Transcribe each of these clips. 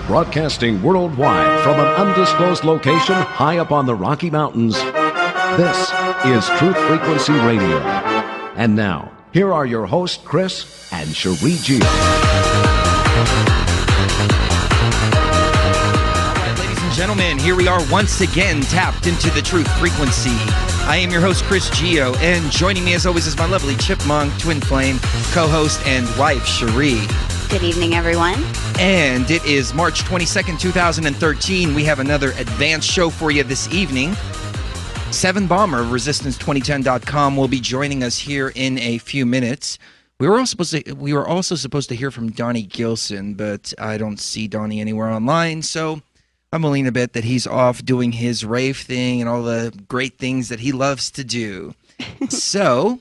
Broadcasting worldwide from an undisclosed location high up on the Rocky Mountains, this is Truth Frequency Radio. And now, here are your hosts, Chris and Sheree G. Ladies and gentlemen, here we are once again tapped into the Truth Frequency. I am your host, Chris Gio, and joining me as always is my lovely chipmunk, twin flame, co-host, and wife, Sheree. Good evening, everyone. And it is March 22nd, 2013. We have another advanced show for you this evening. Sevan Bomar of Resistance2010.com will be joining us here in a few minutes. We were also supposed to hear from Donnie Gilson, but I don't see Donnie anywhere online, so I'm willing to bet that he's off doing his rave thing and all the great things that he loves to do. So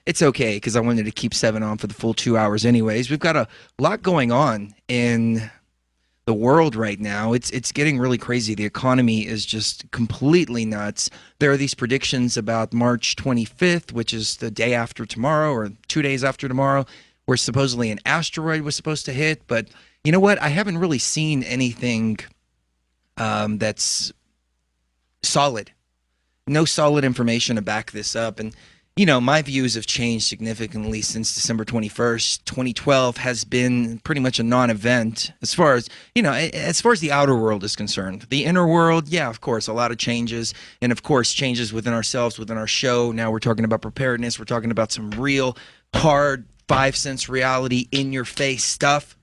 it's okay, because I wanted to keep Sevan on for the full 2 hours anyways. We've got a lot going on in the world right now. It's getting really crazy. The economy is just completely nuts. There are these predictions about March 25th, which is the day after tomorrow or 2 days after tomorrow, where supposedly an asteroid was supposed to hit. But you know what? I haven't really seen anything that's solid. No solid information to back this up. And you know, my views have changed significantly since December 21st. 2012 has been pretty much a non-event as far as, as far as the outer world is concerned. The inner world, yeah, of course, a lot of changes. And of course, changes within ourselves, within our show. Now we're talking about preparedness. We're talking about some real hard 5-sense reality, in-your-face stuff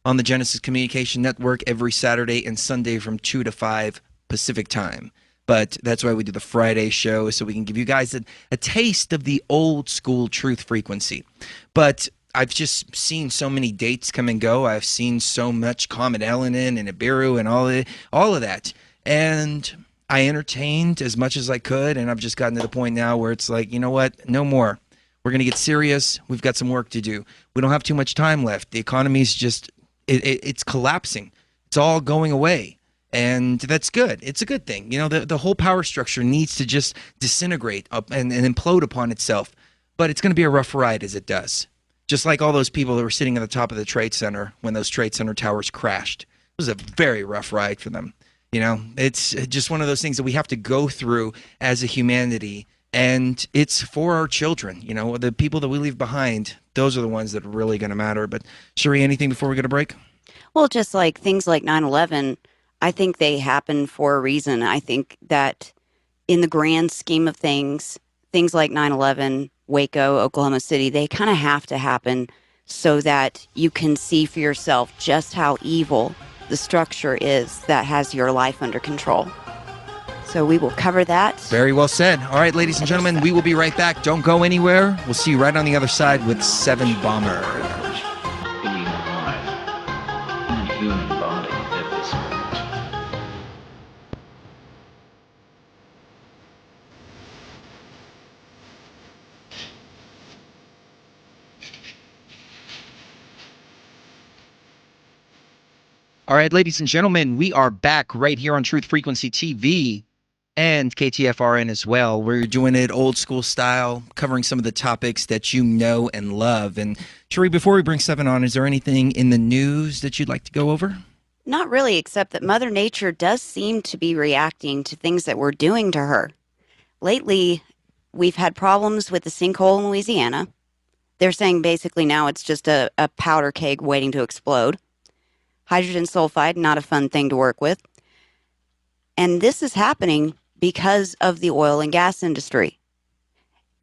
on the Genesis Communication Network every Saturday and Sunday from 2 to 5 Pacific time. But that's why we do the Friday show, so we can give you guys a taste of the old school truth frequency. But I've just seen so many dates come and go. I've seen so much Comet Elenin and Nibiru and all of that. And I entertained as much as I could, and I've just gotten to the point now where it's like, you know what? No more. We're going to get serious. We've got some work to do. We don't have too much time left. The economy's just, it's collapsing. It's all going away. And that's good. It's a good thing. You know, the whole power structure needs to just disintegrate up and implode upon itself. But it's going to be a rough ride as it does. Just like all those people that were sitting at the top of the Trade Center when those Trade Center towers crashed. It was a very rough ride for them. You know, it's just one of those things that we have to go through as a humanity. And it's for our children. You know, the people that we leave behind, those are the ones that are really going to matter. But Sheree, anything before we go to break? Well, just like things like 9/11, I think they happen for a reason. I think that in the grand scheme of things like 9/11, Waco, Oklahoma City, they kind of have to happen so that you can see for yourself just how evil the structure is that has your life under control. So we will cover that. Very well said. All right, ladies and gentlemen, we will be right back. Don't go anywhere. We'll see you right on the other side with Sevan Bomar. Being alive in a human body at this moment. All right, ladies and gentlemen, we are back right here on Truth Frequency TV and KTFRN as well. We're doing it old school style, covering some of the topics that you know and love. And Sheree, before we bring Sevan on, is there anything in the news that you'd like to go over? Not really, except that Mother Nature does seem to be reacting to things that we're doing to her. Lately, we've had problems with the sinkhole in Louisiana. They're saying basically now it's just a powder keg waiting to explode. Hydrogen sulfide, not a fun thing to work with. And this is happening because of the oil and gas industry.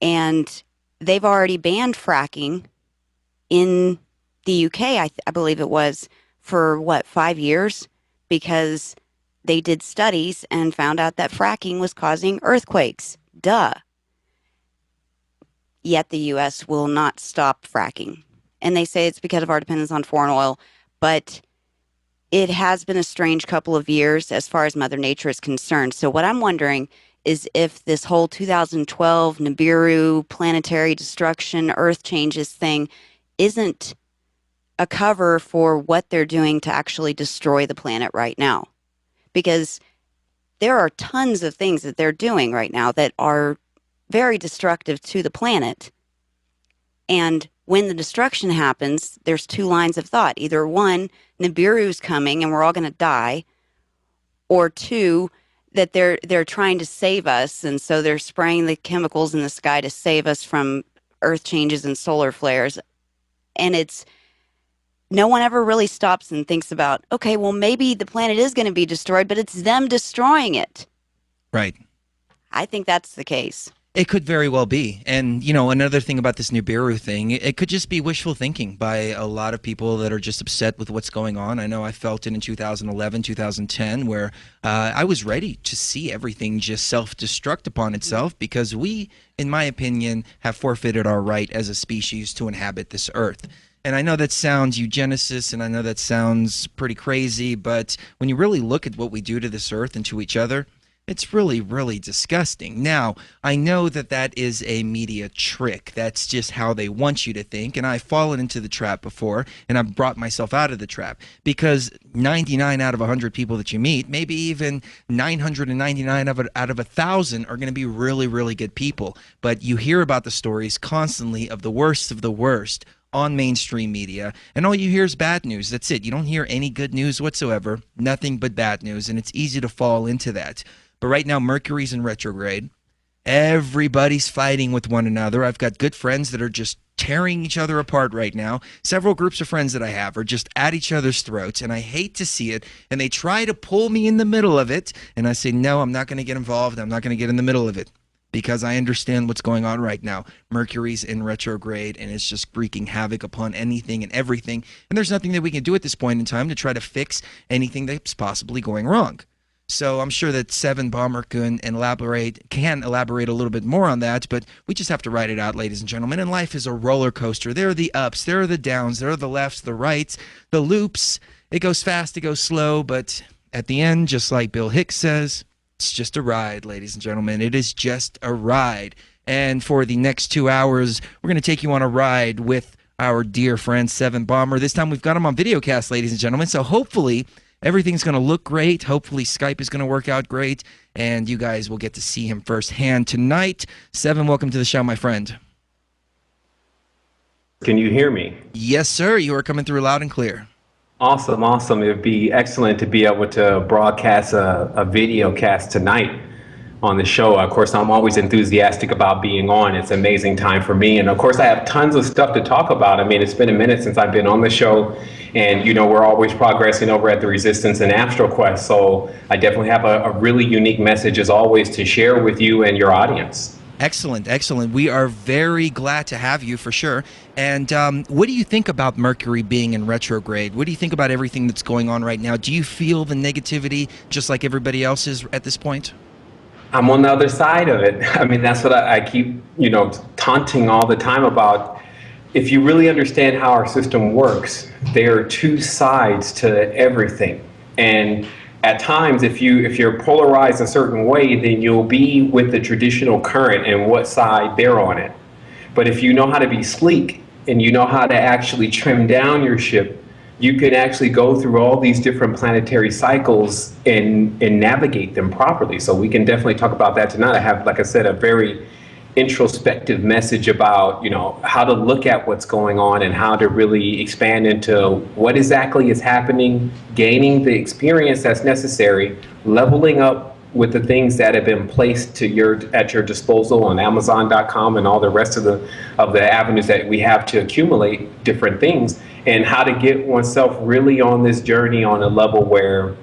And they've already banned fracking in the UK, I believe it was, for 5 years? Because they did studies and found out that fracking was causing earthquakes. Duh. Yet the U.S. will not stop fracking. And they say it's because of our dependence on foreign oil. But it has been a strange couple of years as far as Mother Nature is concerned. So what I'm wondering is if this whole 2012 Nibiru planetary destruction, Earth changes thing isn't a cover for what they're doing to actually destroy the planet right now. Because there are tons of things that they're doing right now that are very destructive to the planet. And when the destruction happens, there's two lines of thought. Either one, Nibiru's coming and we're all going to die, or two, that they're trying to save us, and so they're spraying the chemicals in the sky to save us from earth changes and solar flares. And it's no one ever really stops and thinks about, okay, well, maybe the planet is going to be destroyed, but it's them destroying it. Right. I think that's the case. It could very well be. And, you know, another thing about this Nibiru thing, it could just be wishful thinking by a lot of people that are just upset with what's going on. I know I felt it in 2011, 2010, where I was ready to see everything just self-destruct upon itself because we, in my opinion, have forfeited our right as a species to inhabit this earth. And I know that sounds eugenicist, and I know that sounds pretty crazy, but when you really look at what we do to this earth and to each other, it's really, really disgusting. Now, I know that that is a media trick. That's just how they want you to think, and I've fallen into the trap before, and I've brought myself out of the trap, because 99 out of 100 people that you meet, maybe even 999 out of 1,000 are going to be really, really good people. But you hear about the stories constantly of the worst on mainstream media, and all you hear is bad news. That's it. You don't hear any good news whatsoever, nothing but bad news, and it's easy to fall into that. But right now, Mercury's in retrograde. Everybody's fighting with one another. I've got good friends that are just tearing each other apart right now. Several groups of friends that I have are just at each other's throats, and I hate to see it. And they try to pull me in the middle of it, and I say, no, I'm not going to get involved. I'm not going to get in the middle of it, because I understand what's going on right now. Mercury's in retrograde, and it's just wreaking havoc upon anything and everything. And there's nothing that we can do at this point in time to try to fix anything that's possibly going wrong. So I'm sure that Sevan Bomar can elaborate a little bit more on that, but we just have to write it out, ladies and gentlemen. And life is a roller coaster. There are the ups, there are the downs, there are the lefts, the rights, the loops. It goes fast, it goes slow, but at the end, just like Bill Hicks says, it's just a ride, ladies and gentlemen. It is just a ride. And for the next 2 hours, we're going to take you on a ride with our dear friend Sevan Bomar. This time we've got him on videocast, ladies and gentlemen. So hopefully everything's going to look great. Hopefully Skype is going to work out great, and you guys will get to see him firsthand tonight. Sevan, welcome to the show, my friend. Can you hear me? Yes, sir. You are coming through loud and clear. Awesome, awesome. It would be excellent to be able to broadcast a video cast tonight on the show. Of course, I'm always enthusiastic about being on. It's an amazing time for me. And of course, I have tons of stuff to talk about. I mean, it's been a minute since I've been on the show. And, you know, we're always progressing over at the Resistance and Astral Quest. So I definitely have a really unique message, as always, to share with you and your audience. Excellent, excellent. We are very glad to have you, for sure. And what do you think about Mercury being in retrograde? What do you think about everything that's going on right now? Do you feel the negativity just like everybody else is at this point? I'm on the other side of it. I mean, that's what I keep, you know, taunting all the time about. If you really understand how our system works, there are two sides to everything. And at times, if you're polarized a certain way, then you'll be with the traditional current and what side they're on it. But if you know how to be sleek and you know how to actually trim down your ship, you can actually go through all these different planetary cycles and navigate them properly. So we can definitely talk about that tonight. I have, like I said, a very introspective message about, you know, how to look at what's going on and how to really expand into what exactly is happening, gaining the experience that's necessary, leveling up with the things that have been placed at your disposal on Amazon.com and all the rest of the avenues that we have to accumulate different things, and how to get oneself really on this journey on a level where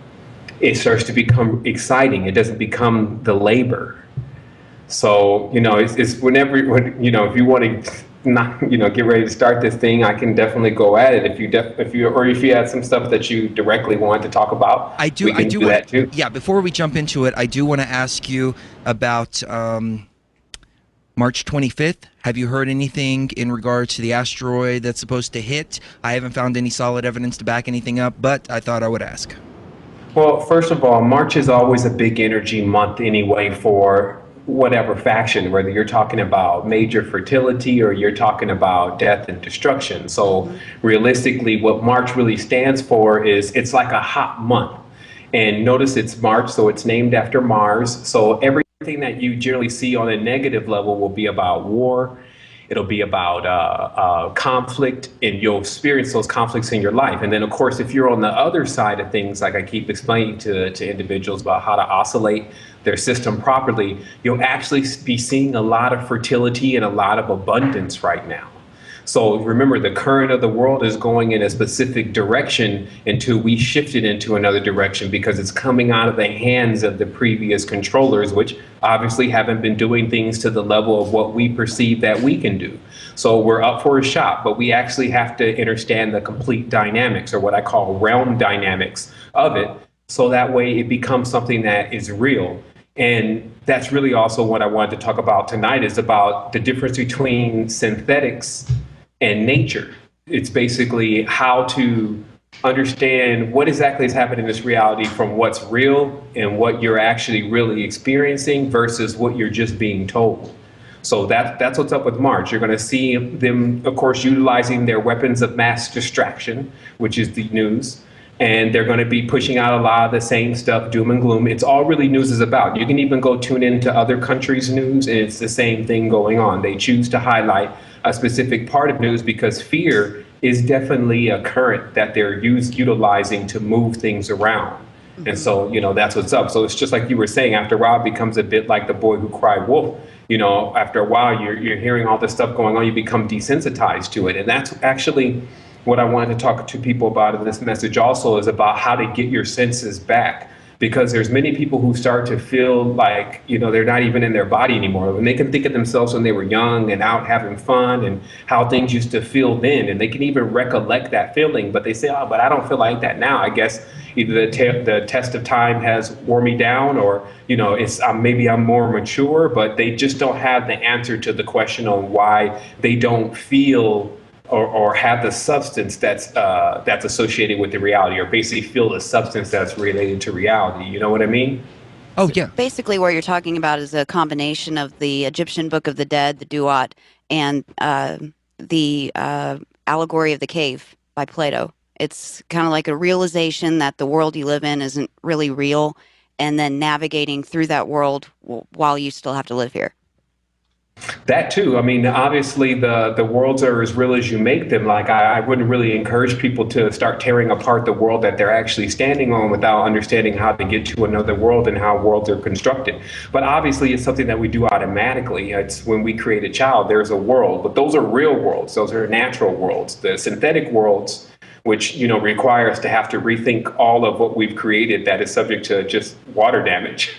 it starts to become exciting. It doesn't become the labor. So, you know, it's whenever, you know, if you want to not, you know, get ready to start this thing, I can definitely go at it. If you had some stuff that you directly want to talk about, I do that too. Yeah, before we jump into it, I do want to ask you about March 25th. Have you heard anything in regards to the asteroid that's supposed to hit? I haven't found any solid evidence to back anything up, but I thought I would ask. Well, first of all, March is always a big energy month anyway for whatever faction, whether you're talking about major fertility or you're talking about death and destruction. So realistically, what March really stands for is it's like a hot month. And notice it's March, so it's named after Mars. So everything that you generally see on a negative level will be about war It'll be about conflict, and you'll experience those conflicts in your life. And then, of course, if you're on the other side of things, like I keep explaining to individuals about how to oscillate their system properly, you'll actually be seeing a lot of fertility and a lot of abundance right now. So remember, the current of the world is going in a specific direction until we shift it into another direction, because it's coming out of the hands of the previous controllers, which obviously haven't been doing things to the level of what we perceive that we can do. So we're up for a shot, but we actually have to understand the complete dynamics, or what I call realm dynamics of it, so that way it becomes something that is real. And that's really also what I wanted to talk about tonight, is about the difference between synthetics and nature. It's basically how to understand what exactly is happening in this reality from what's real and what you're actually really experiencing versus what you're just being told. So that's what's up with March. You're going to see them, of course, utilizing their weapons of mass distraction, which is the news. And they're going to be pushing out a lot of the same stuff, doom and gloom. It's all really news is about. You can even go tune into other countries' news, and it's the same thing going on. They choose to highlight a specific part of news because fear is definitely a current that they're utilizing to move things around. And so, that's what's up. So it's just like you were saying, after a while, it becomes a bit like the boy who cried wolf. After a while, you're hearing all this stuff going on, you become desensitized to it. And that's actually what I wanted to talk to people about in this message also, is about how to get your senses back. Because there's many people who start to feel like, they're not even in their body anymore. And they can think of themselves when they were young and out having fun and how things used to feel then. And they can even recollect that feeling, but they say, oh, but I don't feel like that now. I guess either the test of time has worn me down, or, it's maybe I'm more mature, but they just don't have the answer to the question on why they don't feel or have the substance that's associated with the reality, or basically feel the substance that's related to reality. You know what I mean? Oh, yeah. Basically, what you're talking about is a combination of the Egyptian Book of the Dead, the Duat, and the Allegory of the Cave by Plato. It's kind of like a realization that the world you live in isn't really real, and then navigating through that world while you still have to live here. That too. I mean, obviously the worlds are as real as you make them. Like I wouldn't really encourage people to start tearing apart the world that they're actually standing on without understanding how to get to another world and how worlds are constructed. But obviously it's something that we do automatically. It's when we create a child, there's a world, but those are real worlds. Those are natural worlds. The synthetic worlds, which, require us to have to rethink all of what we've created that is subject to just water damage.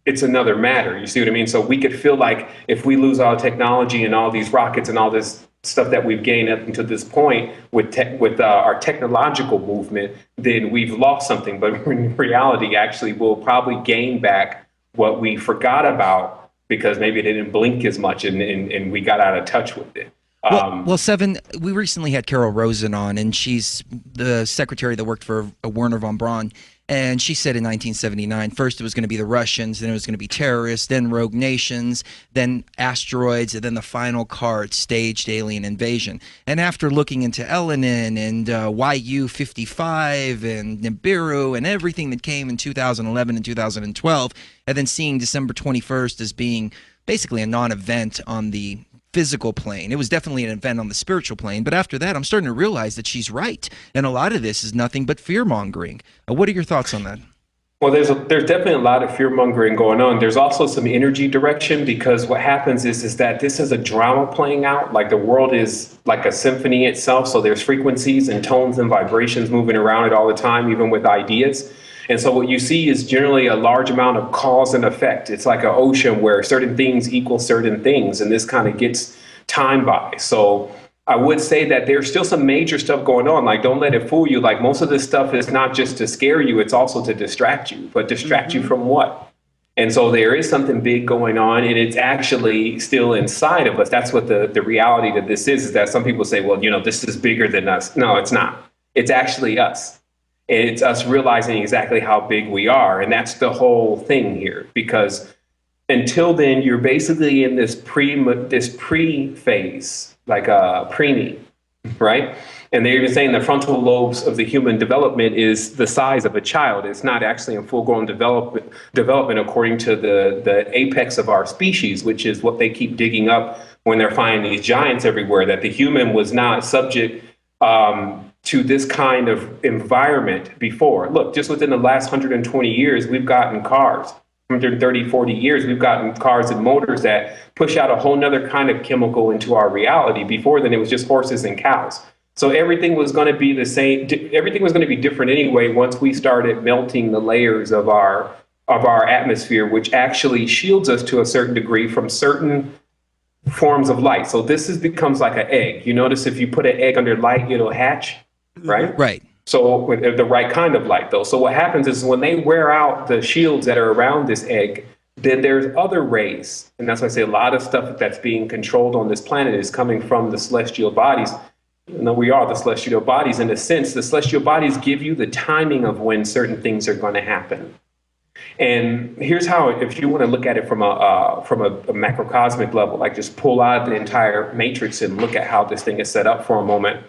It's another matter. You see what I mean? So we could feel like if we lose all technology and all these rockets and all this stuff that we've gained up until this point with our technological movement, then we've lost something. But in reality, actually, we'll probably gain back what we forgot about because maybe it didn't blink as much and we got out of touch with it. Well, Sevan, we recently had Carol Rosen on, and she's the secretary that worked for Werner von Braun. And she said in 1979, first it was going to be the Russians, then it was going to be terrorists, then rogue nations, then asteroids, and then the final card, staged alien invasion. And after looking into Elenin and YU-55 and Nibiru and everything that came in 2011 and 2012, and then seeing December 21st as being basically a non-event on the physical plane. It was definitely an event on the spiritual plane, but after that, I'm starting to realize that she's right, and a lot of this is nothing but fear-mongering. What are your thoughts on that? Well, there's definitely a lot of fear-mongering going on. There's also some energy direction, because what happens is that this is a drama playing out. Like the world is like a symphony itself, so there's frequencies and tones and vibrations moving around it all the time, even with ideas. And so what you see is generally a large amount of cause and effect. It's like an ocean where certain things equal certain things, and this kind of gets time by. So I would say that there's still some major stuff going on. Like, don't let it fool you. Like, most of this stuff is not just to scare you, it's also to distract you. But distract you from what? And so there is something big going on, and it's actually still inside of us. That's what the reality that this is that some people say, well, this is bigger than us. No, it's not. It's actually us. It's us realizing exactly how big we are. And that's the whole thing here, because until then, you're basically in this pre phase, like a preemie, right? And they're even saying the frontal lobes of the human development is the size of a child. It's not actually in full-grown development according to the apex of our species, which is what they keep digging up when they're finding these giants everywhere, that the human was not subject to this kind of environment before. Look, just within the last 120 years, we've gotten cars. 130, 40 years, we've gotten cars and motors that push out a whole nother kind of chemical into our reality. Before then, it was just horses and cows. So everything was going to be the same. Everything was going to be different anyway once we started melting the layers of our atmosphere, which actually shields us to a certain degree from certain forms of light. So this becomes like an egg. You notice if you put an egg under light, it'll hatch, right? Right. So with the right kind of light, though. So what happens is when they wear out the shields that are around this egg, then there's other rays. And that's why I say a lot of stuff that's being controlled on this planet is coming from the celestial bodies. You know, we are the celestial bodies. In a sense, the celestial bodies give you the timing of when certain things are going to happen. And here's how, if you want to look at it from a macrocosmic level, like just pull out the entire matrix and look at how this thing is set up for a moment.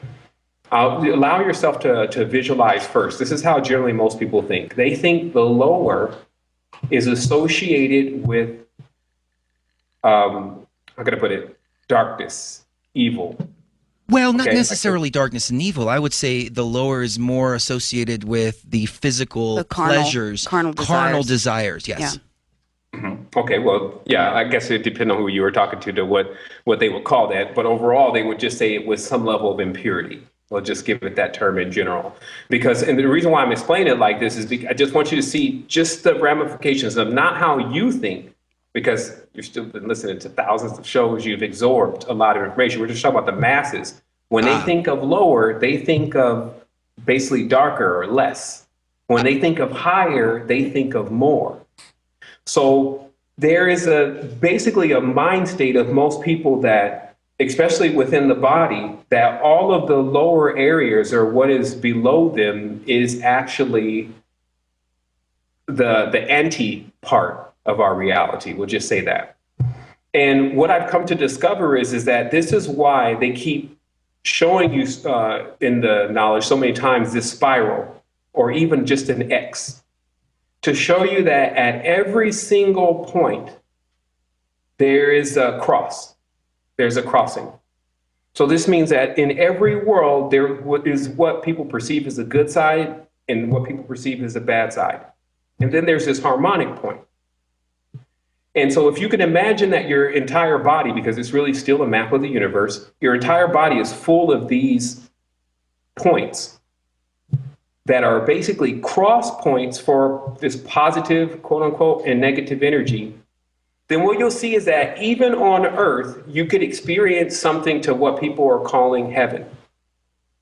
Allow yourself to visualize first. This is how generally most people think. They think the lower is associated with, how can I put it, darkness, evil. Well, not necessarily darkness and evil. I would say the lower is more associated with the physical pleasures, carnal desires. Yes. Yeah. Mm-hmm. Okay. Well, yeah. I guess it depends on who you were talking to what they would call that. But overall, they would just say it was some level of impurity. We'll just give it that term in general. And the reason why I'm explaining it like this is because I just want you to see just the ramifications of not how you think, because you've still been listening to thousands of shows, you've absorbed a lot of information. We're just talking about the masses. When they think of lower, they think of basically darker or less. When they think of higher, they think of more. So there is basically a mind state of most people that, especially within the body, that all of the lower areas or what is below them is actually the anti part of our reality. We'll just say that. And what I've come to discover is that this is why they keep showing you in the knowledge so many times this spiral or even just an X, to show you that at every single point there is a cross. There's a crossing. So this means that in every world, there is what people perceive as a good side and what people perceive as a bad side. And then there's this harmonic point. And so if you can imagine that your entire body, because it's really still a map of the universe, your entire body is full of these points that are basically cross points for this positive, quote unquote, and negative energy, then what you'll see is that even on Earth, you could experience something to what people are calling heaven.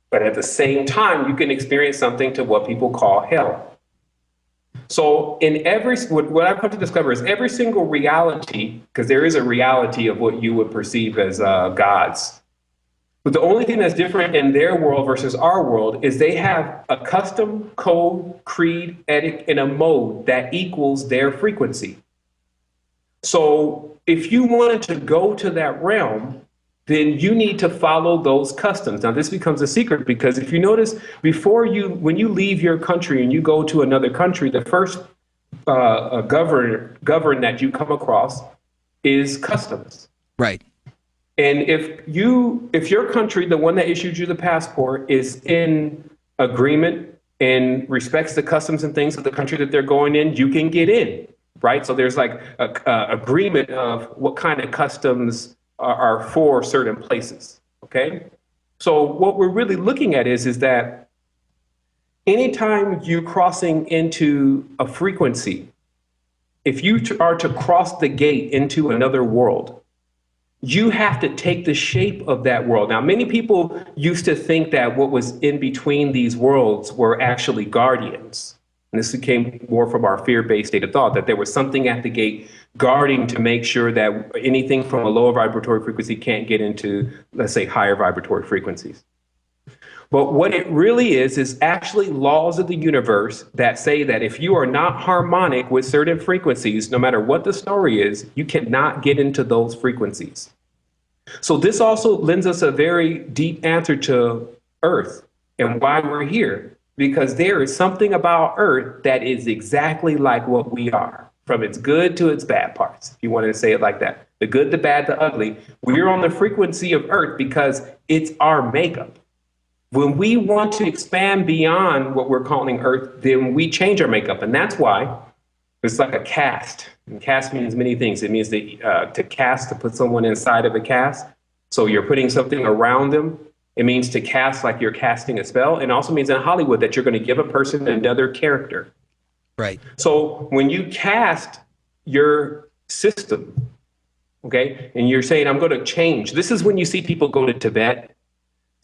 But at the same time, you can experience something to what people call hell. So what I've come to discover is every single reality, because there is a reality of what you would perceive as gods. But the only thing that's different in their world versus our world is they have a custom code, creed, ethic, and a mode that equals their frequency. So if you wanted to go to that realm, then you need to follow those customs. Now, this becomes a secret because if you notice, when you leave your country and you go to another country, the first govern that you come across is customs. Right. And if your country, the one that issued you the passport, is in agreement and respects the customs and things of the country that they're going in, you can get in, right? So there's like a agreement of what kind of customs are for certain places, okay? So what we're really looking at is that anytime you're crossing into a frequency, if you are to cross the gate into another world, you have to take the shape of that world. Now, many people used to think that what was in between these worlds were actually guardians. And this came more from our fear-based state of thought, that there was something at the gate guarding to make sure that anything from a lower vibratory frequency can't get into, let's say, higher vibratory frequencies. But what it really is actually laws of the universe that say that if you are not harmonic with certain frequencies, no matter what the story is, you cannot get into those frequencies. So this also lends us a very deep answer to Earth and why we're here, because there is something about Earth that is exactly like what we are. from its good to its bad parts, if you wanted to say it like that. The good, the bad, the ugly. We're on the frequency of Earth because it's our makeup. When we want to expand beyond what we're calling Earth, then we change our makeup. And that's why it's like a cast. And cast means many things. It means to cast, to put someone inside of a cast. So you're putting something around them. It means to cast like you're casting a spell. It also means in Hollywood that you're going to give a person another character. Right. So when you cast your system, okay, and you're saying, I'm going to change. This is when you see people go to Tibet.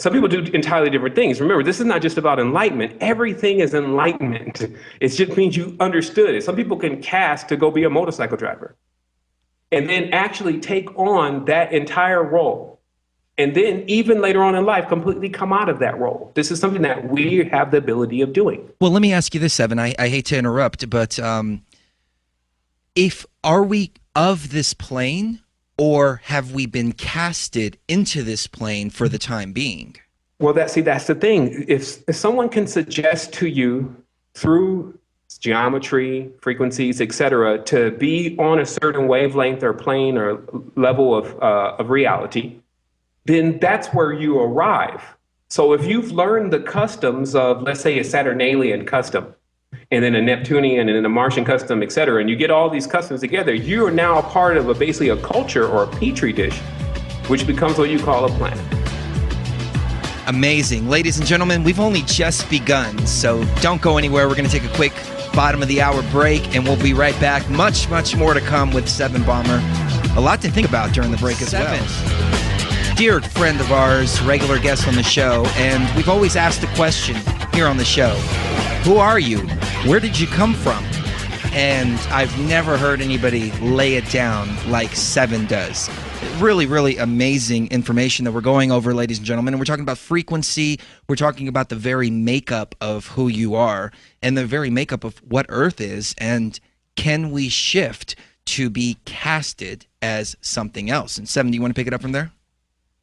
Some people do entirely different things. Remember, this is not just about enlightenment. Everything is enlightenment. It just means you understood it. Some people can cast to go be a motorcycle driver and then actually take on that entire role. And then even later on in life, completely come out of that role. This is something that we have the ability of doing. Well, let me ask you this, Sevan. I hate to interrupt, but are we of this plane? Or have we been casted into this plane for the time being? Well, that's the thing. If someone can suggest to you through geometry, frequencies, etc., to be on a certain wavelength or plane or level of reality, then that's where you arrive. So if you've learned the customs of, let's say, a Saturnalian custom, and then a Neptunian, and then a Martian custom, et cetera, and you get all these customs together, you are now a part of basically a culture or a petri dish, which becomes what you call a planet. Amazing. Ladies and gentlemen, we've only just begun, so don't go anywhere. We're going to take a quick bottom of the hour break, and we'll be right back. Much, much more to come with Sevan Bomar. A lot to think about during the break as well. Dear friend of ours, regular guest on the show, and we've always asked the question here on the show, who are you? Where did you come from? And I've never heard anybody lay it down like Sevan does. Really, really amazing information that we're going over, ladies and gentlemen. And we're talking about frequency. We're talking about the very makeup of who you are and the very makeup of what Earth is. And can we shift to be casted as something else? And Sevan, do you want to pick it up from there?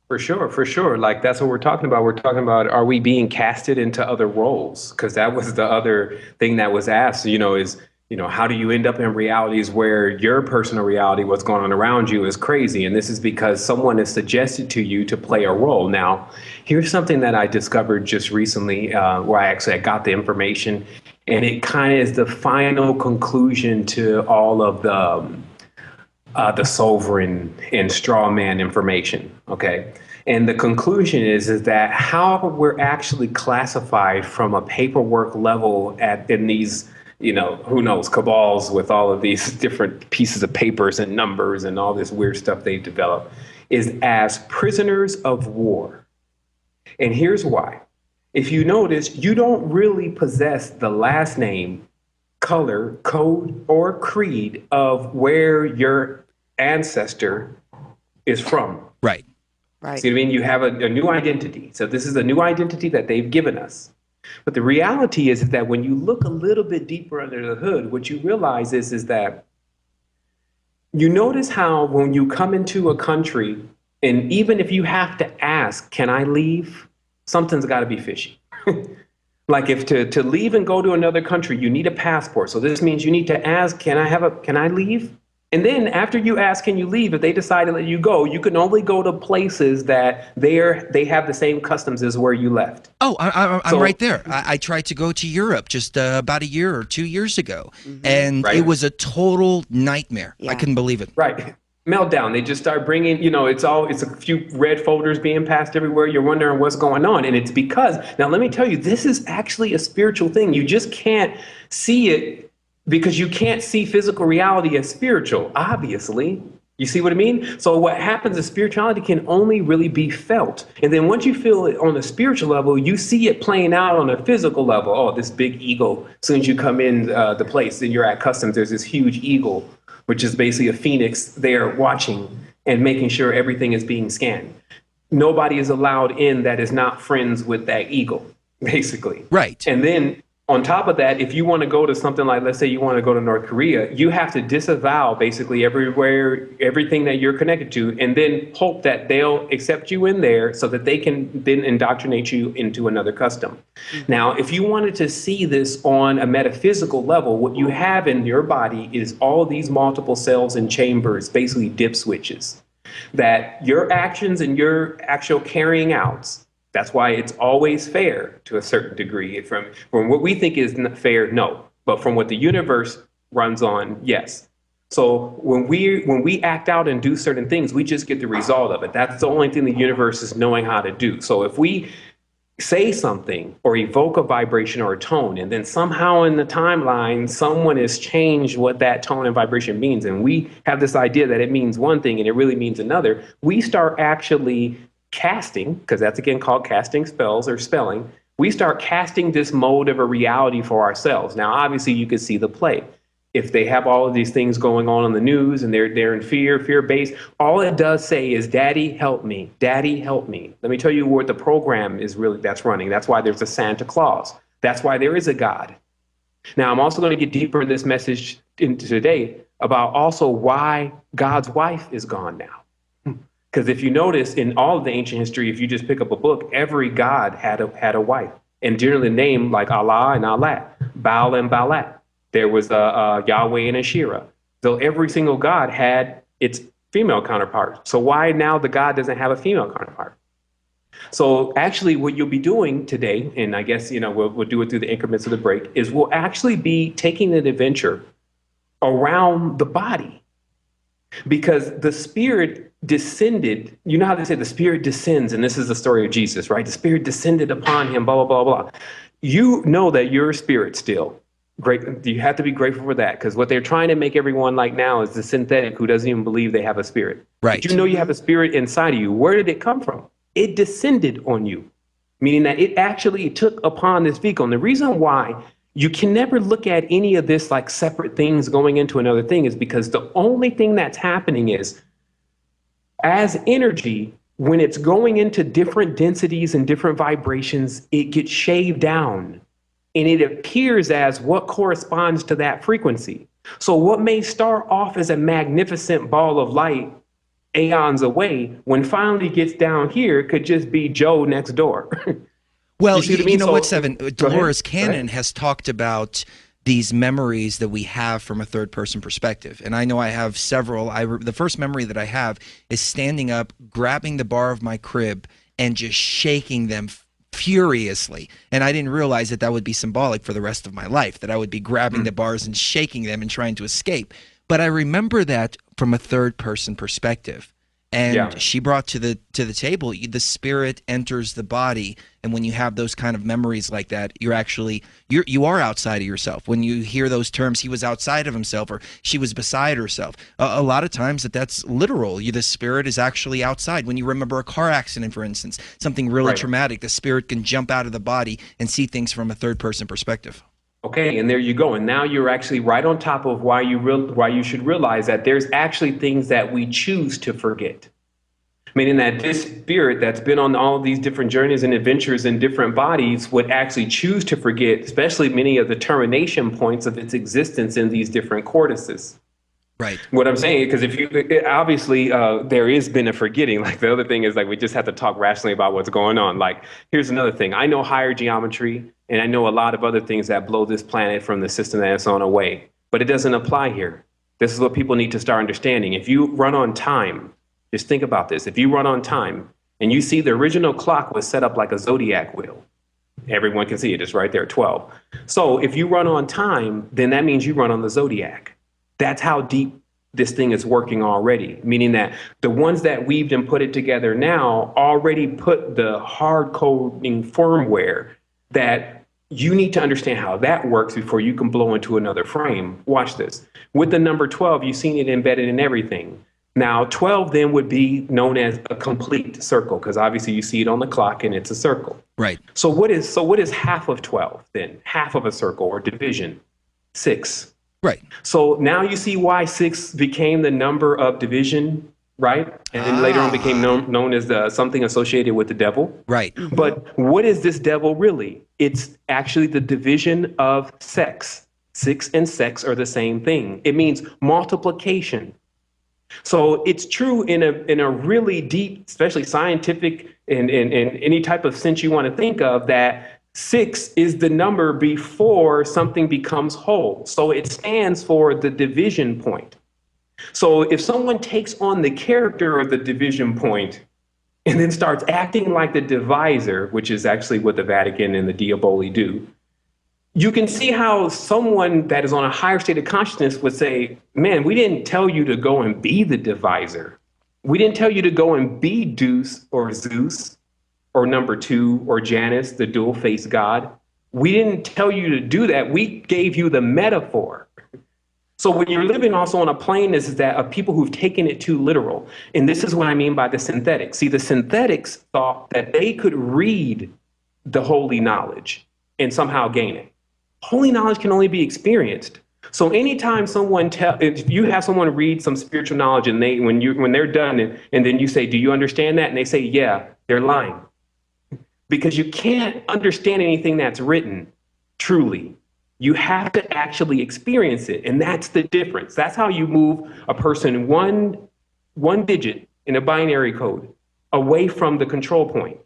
For sure. Like, that's what we're talking about. We're talking about, are we being casted into other roles? Because that was the other thing that was asked, how do you end up in realities where your personal reality, what's going on around you, is crazy? And this is because someone has suggested to you to play a role. Now, here's something that I discovered just recently, where I got the information, and it kind of is the final conclusion to all of the sovereign and straw man information, okay? And the conclusion is that how we're actually classified from a paperwork level in these, who knows, cabals with all of these different pieces of papers and numbers and all this weird stuff they've developed, is as prisoners of war. And here's why. If you notice, you don't really possess the last name, color, code, or creed of where your ancestor is from. Right. See what I mean? You have a new identity. So this is a new identity that they've given us. But the reality is that when you look a little bit deeper under the hood, what you realize is that you notice how when you come into a country, and even if you have to ask, can I leave? Something's got to be fishy. Like, if to leave and go to another country, you need a passport. So this means you need to ask, can I leave? And then after you ask, can you leave, if they decide to let you go, you can only go to places that they have the same customs as where you left. Oh, I'm right there. I tried to go to Europe just about a year or 2 years ago, and it was a total nightmare. I couldn't believe it. Right. Meltdown. They just start bringing, it's a few red folders being passed everywhere. You're wondering what's going on. And it's because, now let me tell you, this is actually a spiritual thing. You just can't see it because you can't see physical reality as spiritual, obviously. You see what I mean? So what happens is spirituality can only really be felt. And then once you feel it on a spiritual level, you see it playing out on a physical level. Oh, this big eagle. As soon as you come in the place and you're at customs, there's this huge eagle, which is basically a phoenix there watching and making sure everything is being scanned. Nobody is allowed in that is not friends with that eagle, basically. Right. And then On top of that, if you want to go to something like, let's say you want to go to North Korea, you have to disavow basically everything that you're connected to, and then hope that they'll accept you in there so that they can then indoctrinate you into another custom. Now, if you wanted to see this on a metaphysical level, what you have in your body is all these multiple cells and chambers, basically dip switches, that your actions and your actual carrying outs. That's why it's always fair to a certain degree. From what we think is fair, no. But from what the universe runs on, yes. So when we act out and do certain things, we just get the result of it. That's the only thing the universe is knowing how to do. So if we say something or evoke a vibration or a tone, and then somehow in the timeline, someone has changed what that tone and vibration means, and we have this idea that it means one thing and it really means another, we start actually casting, because that's again called casting spells or spelling, we start casting this mode of a reality for ourselves. Now, obviously, you can see the play. If they have all of these things going on the news and they're in fear-based, all it does say is, Daddy, help me. Daddy, help me. Let me tell you what the program is really that's running. That's why there's a Santa Claus. That's why there is a God. Now, I'm also going to get deeper in this message into today about also why God's wife is gone now. Because if you notice in all of the ancient history, if you just pick up a book, every god had a wife, and generally named like Allah and Alat, Baal and Baalat. There was Yahweh and Asherah. So every single god had its female counterpart. So why now the god doesn't have a female counterpart? So actually what you'll be doing today, and I guess, we'll do it through the increments of the break, is we'll actually be taking an adventure around the body. Because the spirit descended, you know how they say the spirit descends, and this is the story of Jesus, right? The spirit descended upon him, blah, blah, blah, blah. You know that you're a spirit still. Great. You have to be grateful for that, because what they're trying to make everyone like now is the synthetic who doesn't even believe they have a spirit. Right. But you know you have a spirit inside of you. Where did it come from? It descended on you, meaning that it actually took upon this vehicle. And the reason why you can never look at any of this like separate things going into another thing is because the only thing that's happening is, as energy, when it's going into different densities and different vibrations, it gets shaved down and it appears as what corresponds to that frequency. So what may start off as a magnificent ball of light aeons away, when finally gets down here, could just be Joe next door. Well, you know what, Sevan? Dolores Cannon has talked about these memories that we have from a third-person perspective. And I know I have several. The first memory that I have is standing up, grabbing the bar of my crib, and just shaking them furiously. And I didn't realize that would be symbolic for the rest of my life, that I would be grabbing the bars and shaking them and trying to escape. But I remember that from a third-person perspective. And she brought to the table, the spirit enters the body, and when you have those kind of memories like that, you are outside of yourself. When you hear those terms, he was outside of himself, or she was beside herself. A lot of times that's literal. The spirit is actually outside. When you remember a car accident, for instance, something really traumatic, the spirit can jump out of the body and see things from a third-person perspective. Okay, and there you go. And now you're actually right on top of why you should realize that there's actually things that we choose to forget. Meaning that this spirit that's been on all of these different journeys and adventures in different bodies would actually choose to forget, especially many of the termination points of its existence in these different cortices. Right. What I'm saying, because obviously there has been a forgetting. Like the other thing is, like, we just have to talk rationally about what's going on. Like, here's another thing. I know higher geometry, and I know a lot of other things that blow this planet from the system that it's on away, but it doesn't apply here. This is what people need to start understanding. If you run on time, just think about this. If you run on time and you see the original clock was set up like a zodiac wheel, everyone can see it. It's right there, 12. So if you run on time, then that means you run on the zodiac. That's how deep this thing is working already, meaning that the ones that weaved and put it together now already put the hard coding firmware that you need to understand how that works before you can blow into another frame. Watch this. With the number 12, you've seen it embedded in everything. Now, 12 then would be known as a complete circle, because obviously you see it on the clock and it's a circle. Right. So what is half of 12 then? Half of a circle or division? 6. Right. So now you see why 6 became the number of division, right? And then later on became known as something associated with the devil. Right. But what is this devil really? It's actually the division of sex. Six and sex are the same thing. It means multiplication. So it's true in a really deep, especially scientific and any type of sense you want to think of, that 6 is the number before something becomes whole. So it stands for the division point. So if someone takes on the character of the division point and then starts acting like the divisor, which is actually what the Vatican and the Diaboli do, you can see how someone that is on a higher state of consciousness would say, man, we didn't tell you to go and be the divisor. We didn't tell you to go and be Deuce or Zeus or number 2 or Janus, the dual-faced god. We didn't tell you to do that. We gave you the metaphor. So when you're living also on a plane is that of people who've taken it too literal. And this is what I mean by the synthetics. See, the synthetics thought that they could read the holy knowledge and somehow gain it. Holy knowledge can only be experienced. So anytime if you have someone read some spiritual knowledge and when they're done and then you say, do you understand that? And they say, yeah, they're lying. Because you can't understand anything that's written truly. You have to actually experience it. And that's the difference. That's how you move a person one digit in a binary code away from the control point.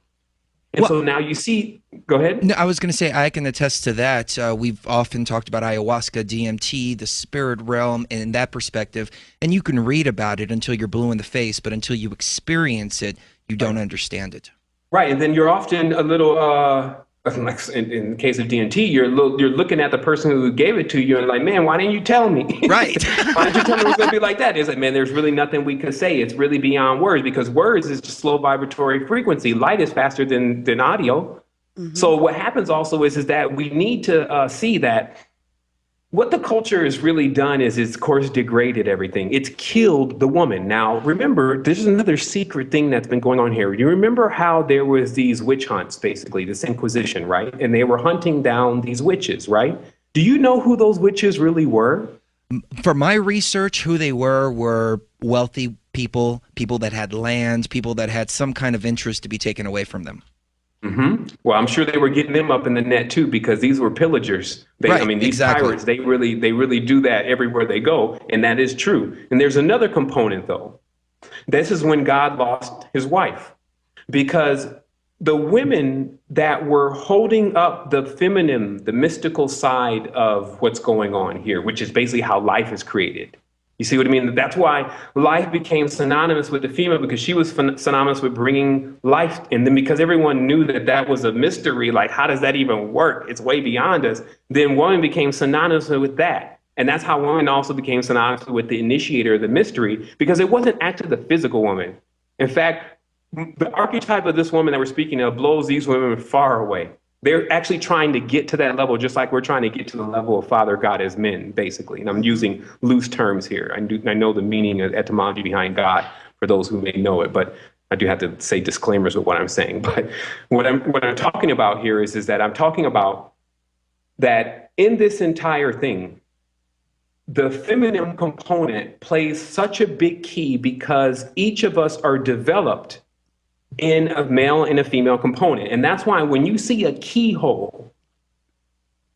And so now you see, go ahead. No, I was going to say, I can attest to that. We've often talked about ayahuasca, DMT, the spirit realm, and in that perspective. And you can read about it until you're blue in the face, but until you experience it, you don't understand it. Right. And then you're often a little, like in the case of DMT, you're looking at the person who gave it to you and like, man, why didn't you tell me? Right. Why didn't you tell me it was going to be like that? It's like, man, there's really nothing we could say. It's really beyond words, because words is just slow vibratory frequency. Light is faster than audio. Mm-hmm. So what happens also is that we need to see that what the culture has really done is it's, of course, degraded everything. It's killed the woman. Now, remember, there's another secret thing that's been going on here. You remember how there was these witch hunts, basically, this Inquisition, right? And they were hunting down these witches, right? Do you know who those witches really were? For my research, who they were wealthy people, people that had land, people that had some kind of interest to be taken away from them. Mm-hmm. Well, I'm sure they were getting them up in the net too, because these were pillagers. Right, I mean, these exactly. pirates, they really do that everywhere they go. And that is true. And there's another component though. This is when God lost his wife, because the women that were holding up the feminine, the mystical side of what's going on here, which is basically how life is created. You see what I mean? That's why life became synonymous with the female, because she was synonymous with bringing life. And then because everyone knew that that was a mystery, like, how does that even work? It's way beyond us. Then woman became synonymous with that. And that's how woman also became synonymous with the initiator of the mystery, because it wasn't actually the physical woman. In fact, the archetype of this woman that we're speaking of blows these women far away. They're actually trying to get to that level, just like we're trying to get to the level of Father God as men, basically. And I'm using loose terms here. I know the meaning of etymology behind God for those who may know it, but I do have to say disclaimers with what I'm saying. But what I'm talking about here is that I'm talking about that in this entire thing, the feminine component plays such a big key, because each of us are developed in a male and a female component. And that's why when you see a keyhole,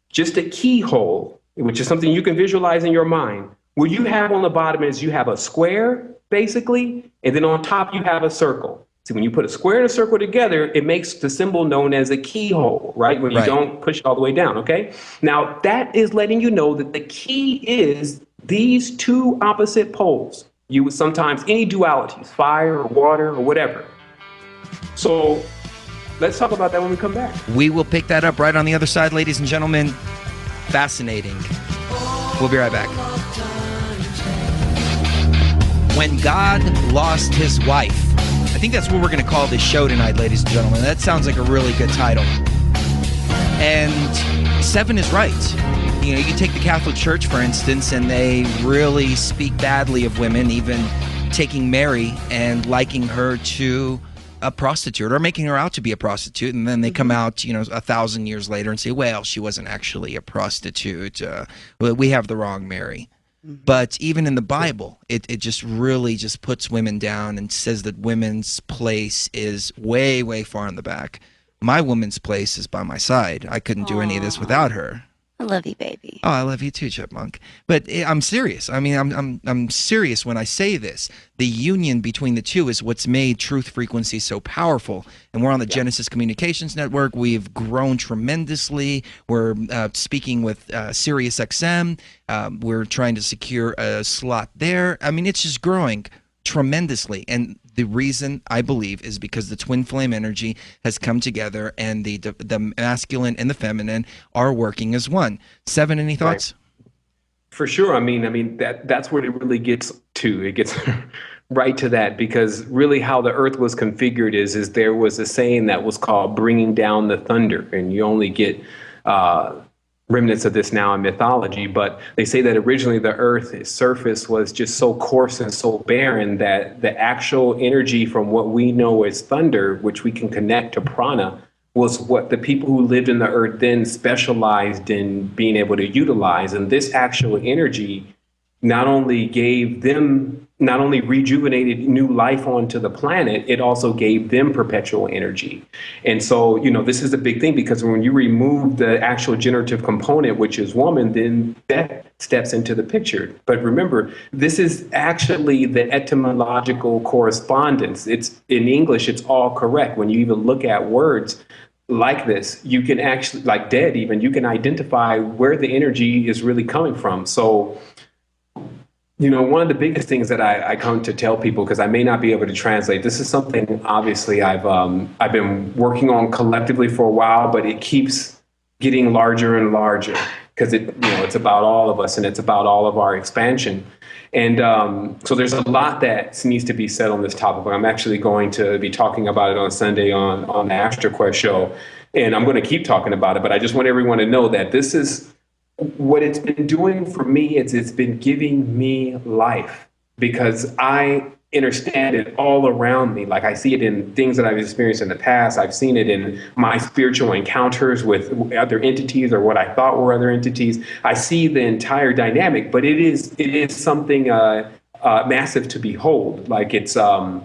just a keyhole, which is something you can visualize in your mind, what you have on the bottom is you have a square, basically, and then on top you have a circle. See, when you put a square and a circle together, it makes the symbol known as a keyhole, right? When you don't push it all the way down, okay? Now, that is letting you know that the key is these two opposite poles. You would sometimes, any dualities, fire or water or whatever. So let's talk about that when we come back. We will pick that up right on the other side, ladies and gentlemen. Fascinating. We'll be right back. When God lost his wife. I think that's what we're going to call this show tonight, ladies and gentlemen. That sounds like a really good title. And Sevan is right. You know, you take the Catholic Church, for instance, and they really speak badly of women, even taking Mary and liking her to a prostitute, or making her out to be a prostitute, and then they come out, 1,000 years later and say, well, she wasn't actually a prostitute. We have the wrong Mary. But even in the Bible, it just really just puts women down and says that women's place is way, way far in the back. My woman's place is by my side. I couldn't do any of this without her. I love you, baby. Oh, I love you too, Chipmunk. But I'm serious. I mean, I'm serious when I say this. The union between the two is what's made Truth Frequency so powerful. And we're on the Genesis Communications Network. We've grown tremendously. We're speaking with Sirius XM. We're trying to secure a slot there. I mean, it's just growing tremendously. And the reason, I believe, is because the twin flame energy has come together and the masculine and the feminine are working as one. Seven, any thoughts? Right. For sure. I mean that's where it really gets to. It gets right to that, because really how the earth was configured is there was a saying that was called bringing down the thunder, and you only get remnants of this now in mythology, but they say that originally the earth's surface was just so coarse and so barren that the actual energy from what we know as thunder, which we can connect to prana, was what the people who lived in the earth then specialized in being able to utilize. And this actual energy not only rejuvenated new life onto the planet, it also gave them perpetual energy. And so, this is a big thing, because when you remove the actual generative component, which is woman, then that steps into the picture. But remember, this is actually the etymological correspondence. It's in English, it's all correct. When you even look at words like this, you can actually, like dead even, you can identify where the energy is really coming from. So, one of the biggest things that I come to tell people, because I may not be able to translate, this is something obviously I've been working on collectively for a while, but it keeps getting larger and larger, because it's about all of us and it's about all of our expansion. And so there's a lot that needs to be said on this topic. I'm actually going to be talking about it on Sunday on the AstroQuest show, and I'm going to keep talking about it. But I just want everyone to know that this is what it's been doing for me. It's been giving me life, because I understand it all around me. Like I see it in things that I've experienced in the past. I've seen it in my spiritual encounters with other entities, or what I thought were other entities. I see the entire dynamic, but it is something massive to behold. Like it's a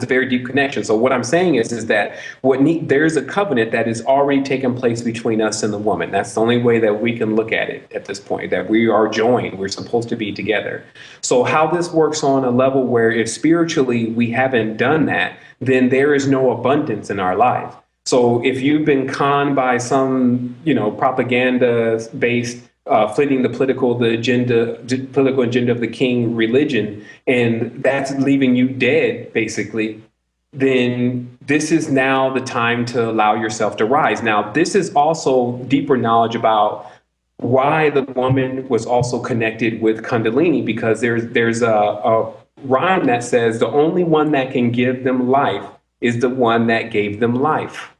very deep connection. So what I'm saying is that there's a covenant that is already taken place between us and the woman. That's the only way that we can look at it at this point, that we are joined. We're supposed to be together. So how this works on a level where if spiritually we haven't done that, then there is no abundance in our life. So if you've been conned by some, propaganda-based fitting the political agenda of the king religion, and that's leaving you dead, basically, then this is now the time to allow yourself to rise. Now, this is also deeper knowledge about why the woman was also connected with Kundalini, because there's a rhyme that says the only one that can give them life is the one that gave them life.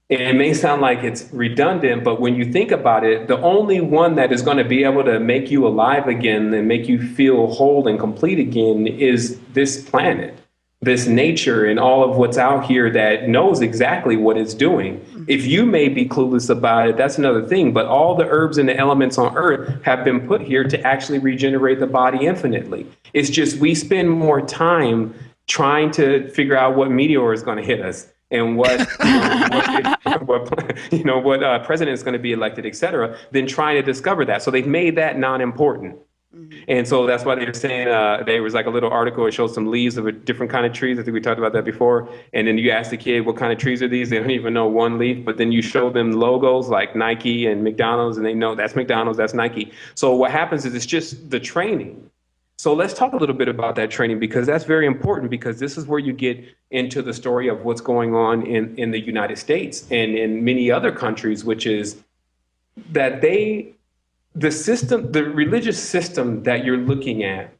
And it may sound like it's redundant, but when you think about it, the only one that is going to be able to make you alive again and make you feel whole and complete again is this planet, this nature, and all of what's out here that knows exactly what it's doing. If you may be clueless about it, that's another thing, but all the herbs and the elements on earth have been put here to actually regenerate the body infinitely. It's just we spend more time trying to figure out what meteor is going to hit us, and what president is going to be elected, et cetera, than trying to discover that. So they've made that non-important. Mm-hmm. And so that's why they're saying there was like a little article. It shows some leaves of a different kind of trees. I think we talked about that before. And then you ask the kid, what kind of trees are these? They don't even know one leaf. But then you show them logos like Nike and McDonald's, and they know that's McDonald's, that's Nike. So what happens is it's just the training. So let's talk a little bit about that training, because that's very important, because this is where you get into the story of what's going on in the United States and in many other countries, which is that the religious system that you're looking at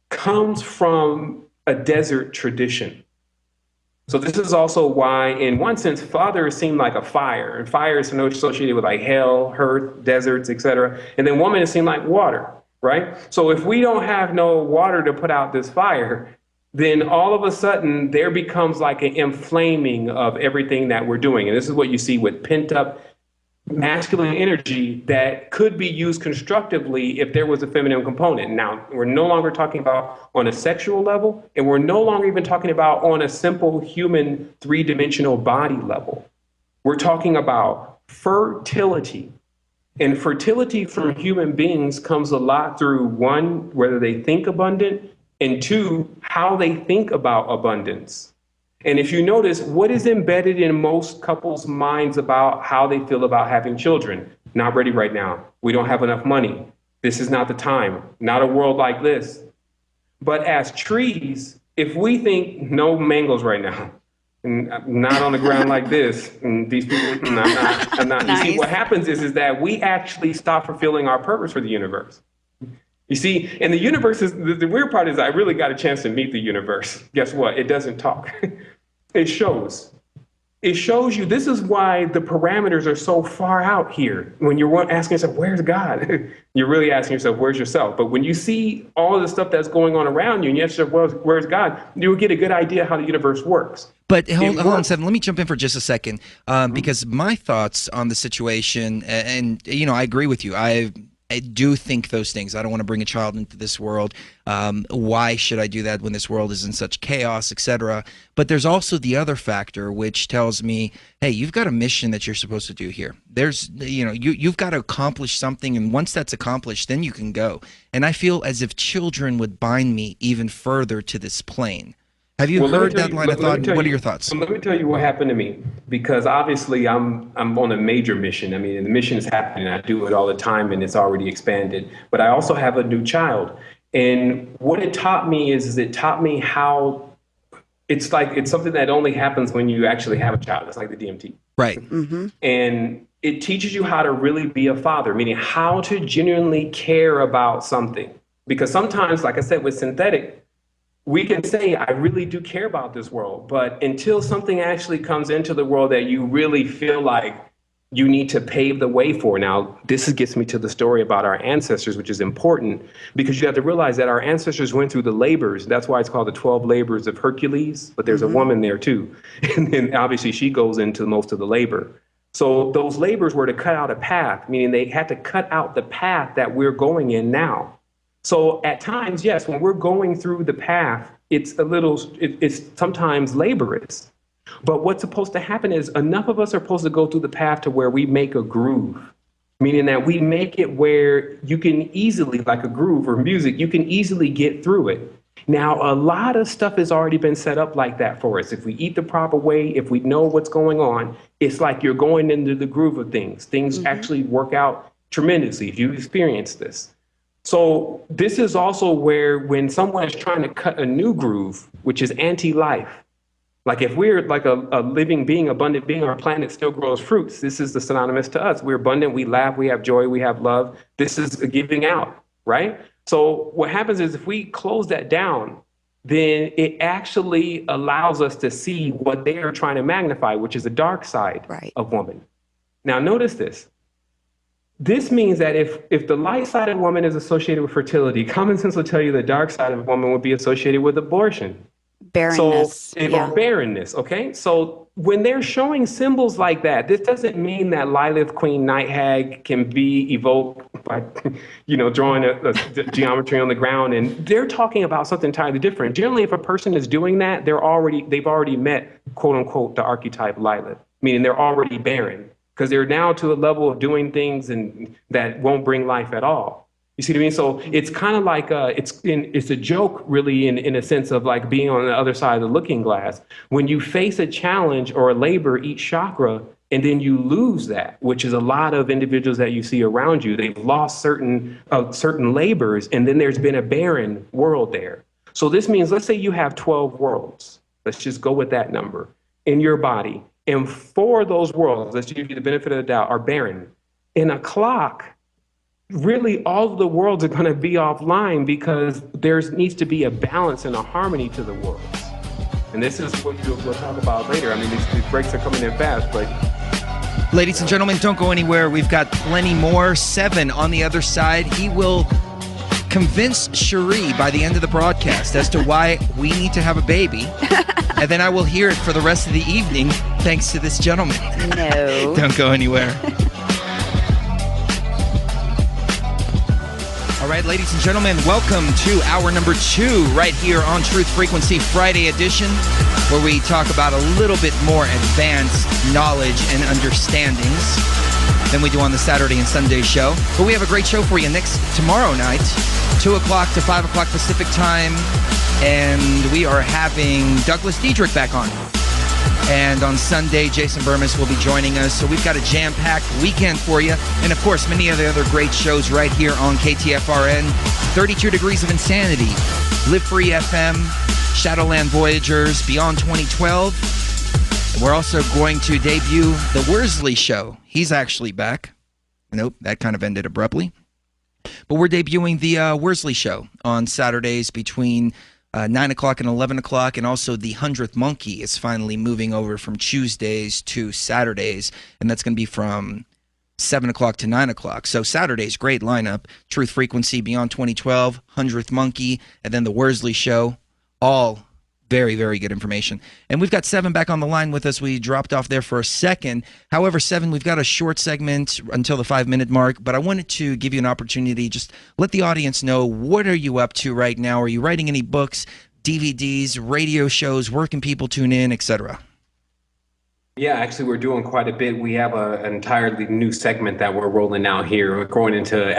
comes from a desert tradition. So this is also why, in one sense, father seemed like a fire, and fire is associated with like hell, earth, deserts, etc. And then woman seemed like water. Right? So if we don't have no water to put out this fire, then all of a sudden there becomes like an inflaming of everything that we're doing. And this is what you see with pent up masculine energy that could be used constructively if there was a feminine component. Now, we're no longer talking about on a sexual level, and we're no longer even talking about on a simple human three-dimensional body level. We're talking about fertility. And fertility from human beings comes a lot through, one, whether they think abundant, and two, how they think about abundance. And if you notice, what is embedded in most couples' minds about how they feel about having children? Not ready right now. We don't have enough money. This is not the time. Not a world like this. But as trees, if we think no mangoes right now, not on the ground like this, and these people, I'm not. Nice. You see, what happens is that we actually stop fulfilling our purpose for the universe. You see, and the universe is, the weird part is I really got a chance to meet the universe. Guess what? It doesn't talk. It shows. It shows you. This is why the parameters are so far out here. When you're asking yourself, where's God? You're really asking yourself, where's yourself? But when you see all of the stuff that's going on around you and you ask yourself, well, where's God? You'll get a good idea how the universe works. But hold on, Sevan. Let me jump in for just a second, because my thoughts on the situation, and I agree with you. I do think those things. I don't want to bring a child into this world. Why should I do that when this world is in such chaos, etc.? But there's also the other factor, which tells me, hey, you've got a mission that you're supposed to do here. There's, you've got to accomplish something, and once that's accomplished, then you can go. And I feel as if children would bind me even further to this plane. Have you heard that line of thought? What are your thoughts? Let me tell you what happened to me, because obviously I'm on a major mission. I mean, the mission is happening. I do it all the time, and it's already expanded. But I also have a new child, and what it taught me is it taught me how it's something that only happens when you actually have a child. It's like the DMT, right? Mm-hmm. And it teaches you how to really be a father, meaning how to genuinely care about something. Because sometimes, like I said, with synthetic, we can say, I really do care about this world, but until something actually comes into the world that you really feel like you need to pave the way for. Now, this gets me to the story about our ancestors, which is important, because you have to realize that our ancestors went through the labors. That's why it's called the 12 labors of Hercules, but there's a woman there too. And then obviously she goes into most of the labor. So those labors were to cut out a path, meaning they had to cut out the path that we're going in now. So at times, yes, when we're going through the path, it's sometimes laborious. But what's supposed to happen is enough of us are supposed to go through the path to where we make a groove, meaning that we make it where you can easily, like a groove or music, you can easily get through it. Now, a lot of stuff has already been set up like that for us. If we eat the proper way, if we know what's going on, it's like you're going into the groove of things. Things actually work out tremendously if you experience this. So this is also where when someone is trying to cut a new groove, which is anti-life, like if we're like a living being, abundant being, our planet still grows fruits. This is the synonymous to us. We're abundant, we laugh, we have joy, we have love. This is a giving out, right? So what happens is if we close that down, then it actually allows us to see what they are trying to magnify, which is the dark side of woman. Now notice this. This means that if the light side of woman is associated with fertility, common sense will tell you the dark side of woman would be associated with abortion. Barrenness. Or barrenness, okay? So when they're showing symbols like that, this doesn't mean that Lilith, Queen, Night Hag can be evoked by, drawing a geometry on the ground. And they're talking about something entirely different. Generally, if a person is doing that, they've already met, quote unquote, the archetype Lilith, meaning they're already barren. Because they're now to a level of doing things and that won't bring life at all. You see what I mean? So it's kind of like it's a joke, really, in a sense of like being on the other side of the looking glass. When you face a challenge or a labor, each chakra, and then you lose that, which is a lot of individuals that you see around you. They've lost certain labors, and then there's been a barren world there. So this means, let's say you have 12 worlds. Let's just go with that number in your body. And 4 of those worlds, let's give you the benefit of the doubt, are barren. In a clock, really all of the worlds are going to be offline because there needs to be a balance and a harmony to the worlds. And this is what we'll talk about later. I mean, these breaks are coming in fast, but... Ladies and gentlemen, don't go anywhere. We've got plenty more. Sevan on the other side. He will convince Sheree by the end of the broadcast as to why we need to have a baby. And then I will hear it for the rest of the evening, thanks to this gentleman. No. Don't go anywhere. right, ladies and gentlemen, welcome to hour number 2 right here on Truth Frequency Friday edition, where we talk about a little bit more advanced knowledge and understandings than we do on the Saturday and Sunday show. But we have a great show for you tomorrow night, 2 o'clock to 5 o'clock Pacific time, and we are having Douglas Diedrich back on. And on Sunday, Jason Burmis will be joining us. So we've got a jam-packed weekend for you. And of course, many of the other great shows right here on KTFRN. 32 Degrees of Insanity, Live Free FM, Shadowland Voyagers, Beyond 2012. And we're also going to debut The Worsley Show. He's actually back. Nope, that kind of ended abruptly. But we're debuting The Worsley Show on Saturdays between 9 o'clock and 11 o'clock, and also the 100th Monkey is finally moving over from Tuesdays to Saturdays, and that's going to be from 7 o'clock to 9 o'clock. So Saturday's great lineup: Truth Frequency, Beyond 2012, 100th Monkey, and then the Worsley Show. All very, very good information. And we've got Sevan back on the line with us. We dropped off there for a second. However, Sevan, we've got a short segment until the 5-minute mark, but I wanted to give you an opportunity. Just let the audience know, what are you up to right now? Are you writing any books, DVDs, radio shows? Where can people tune in, etc.? Yeah, actually, we're doing quite a bit. We have an entirely new segment that we're rolling out here. We're going into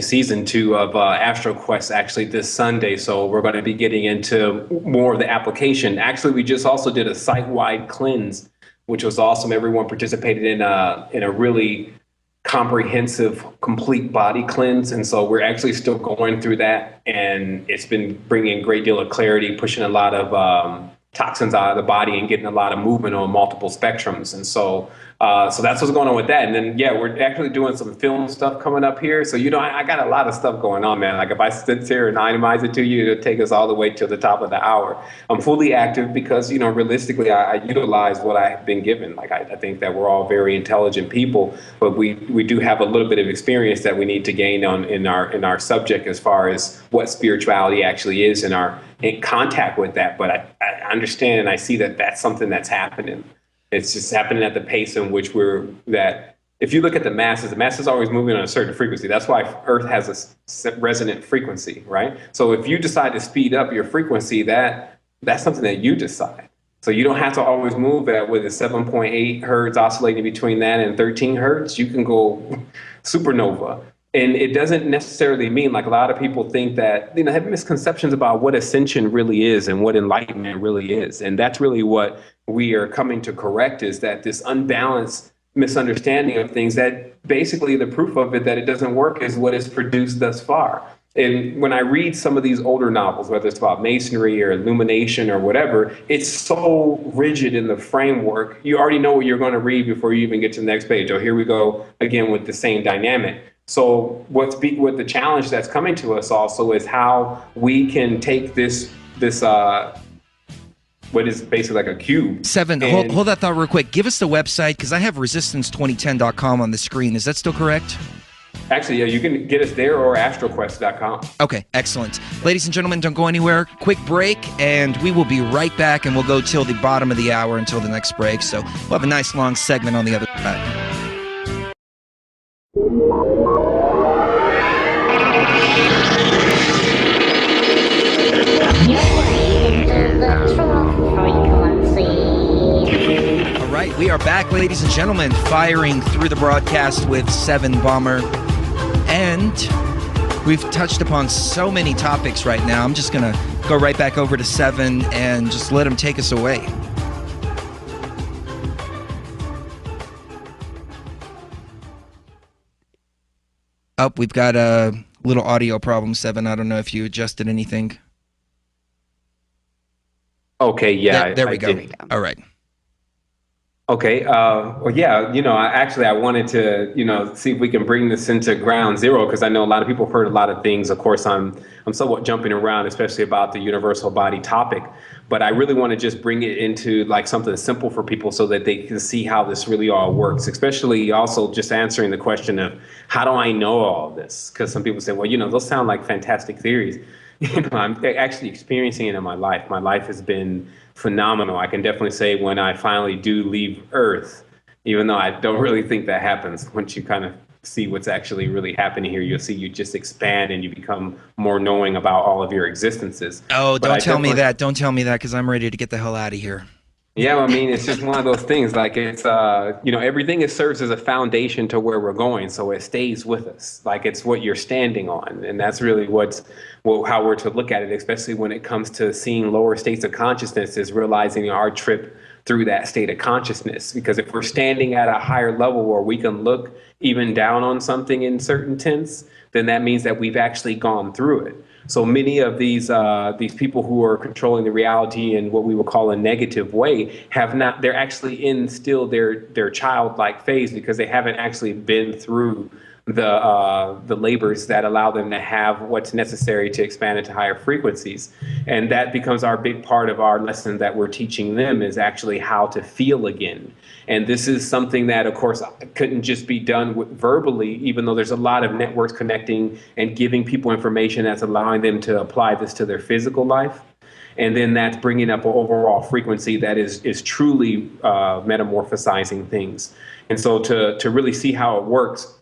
season 2 of Astro Quest actually this Sunday. So we're going to be getting into more of the application. Actually, we just also did a site-wide cleanse, which was awesome. Everyone participated in a really comprehensive, complete body cleanse. And so we're actually still going through that. And it's been bringing a great deal of clarity, pushing a lot of toxins out of the body and getting a lot of movement on multiple spectrums. And so that's what's going on with that. And then, yeah, we're actually doing some film stuff coming up here. So, I got a lot of stuff going on, man. Like, if I sit here and itemize it to you, it'll take us all the way to the top of the hour. I'm fully active because, realistically, I utilize what I've been given. Like, I think that we're all very intelligent people, but we do have a little bit of experience that we need to gain in our subject as far as what spirituality actually is and our in contact with that. But I understand and I see that that's something that's happening. It's just happening at the pace in which if you look at the masses are always moving on a certain frequency. That's why Earth has a resonant frequency, right? So if you decide to speed up your frequency, that's something that you decide. So you don't have to always move at with a 7.8 hertz oscillating between that and 13 hertz. You can go supernova. And it doesn't necessarily mean, like a lot of people think that, have misconceptions about what ascension really is and what enlightenment really is. And that's really what we are coming to correct, is that this unbalanced misunderstanding of things, that basically the proof of it that it doesn't work is what is produced thus far. And when I read some of these older novels, whether it's about masonry or illumination or whatever, it's so rigid in the framework. You already know what you're going to read before you even get to the next page. Oh, here we go again with the same dynamic. So what the challenge that's coming to us also is how we can take this what is basically like a cube. Sevan, hold that thought real quick. Give us the website, because I have resistance2010.com on the screen. Is that still correct? Actually, yeah, you can get us there or astroquest.com. Okay, excellent. Ladies and gentlemen, don't go anywhere. Quick break, and we will be right back, and we'll go till the bottom of the hour until the next break. So we'll have a nice long segment on the other side. All right, we are back, ladies and gentlemen, firing through the broadcast with Sevan Bomar. And we've touched upon so many topics right now. I'm just going to go right back over to Sevan and just let him take us away. Oh, we've got a little audio problem, Sevan. I don't know if you adjusted anything. Okay, yeah. There we go. All right. Okay. Well, yeah, I wanted to, see if we can bring this into ground zero, because I know a lot of people have heard a lot of things. Of course, I'm somewhat jumping around, especially about the universal body topic. But I really want to just bring it into like something simple for people so that they can see how this really all works, especially also just answering the question of how do I know all this? Because some people say, well, those sound like fantastic theories. I'm actually experiencing it in my life. My life has been phenomenal. I can definitely say when I finally do leave Earth, even though I don't really think that happens once you kind of see what's actually really happening here. You'll see you just expand and you become more knowing about all of your existences. Oh, But I don't tell me definitely- that. Don't tell me that, because I'm ready to get the hell out of here. Yeah, I mean, it's just one of those things. Like it's, everything it serves as a foundation to where we're going, so it stays with us. Like it's what you're standing on, and that's really how we're to look at it, especially when it comes to seeing lower states of consciousness, is realizing our trip through that state of consciousness. Because if we're standing at a higher level where we can look even down on something in certain tense, then that means that we've actually gone through it. So many of these people who are controlling the reality in what we would call a negative way they're actually in still their childlike phase, because they haven't actually been through the labors that allow them to have what's necessary to expand into higher frequencies. And that becomes our big part of our lesson that we're teaching them, is actually how to feel again. And this is something that, of course, couldn't just be done verbally, even though there's a lot of networks connecting and giving people information that's allowing them to apply this to their physical life. And then that's bringing up an overall frequency that is truly metamorphosizing things. And so to really see how it works,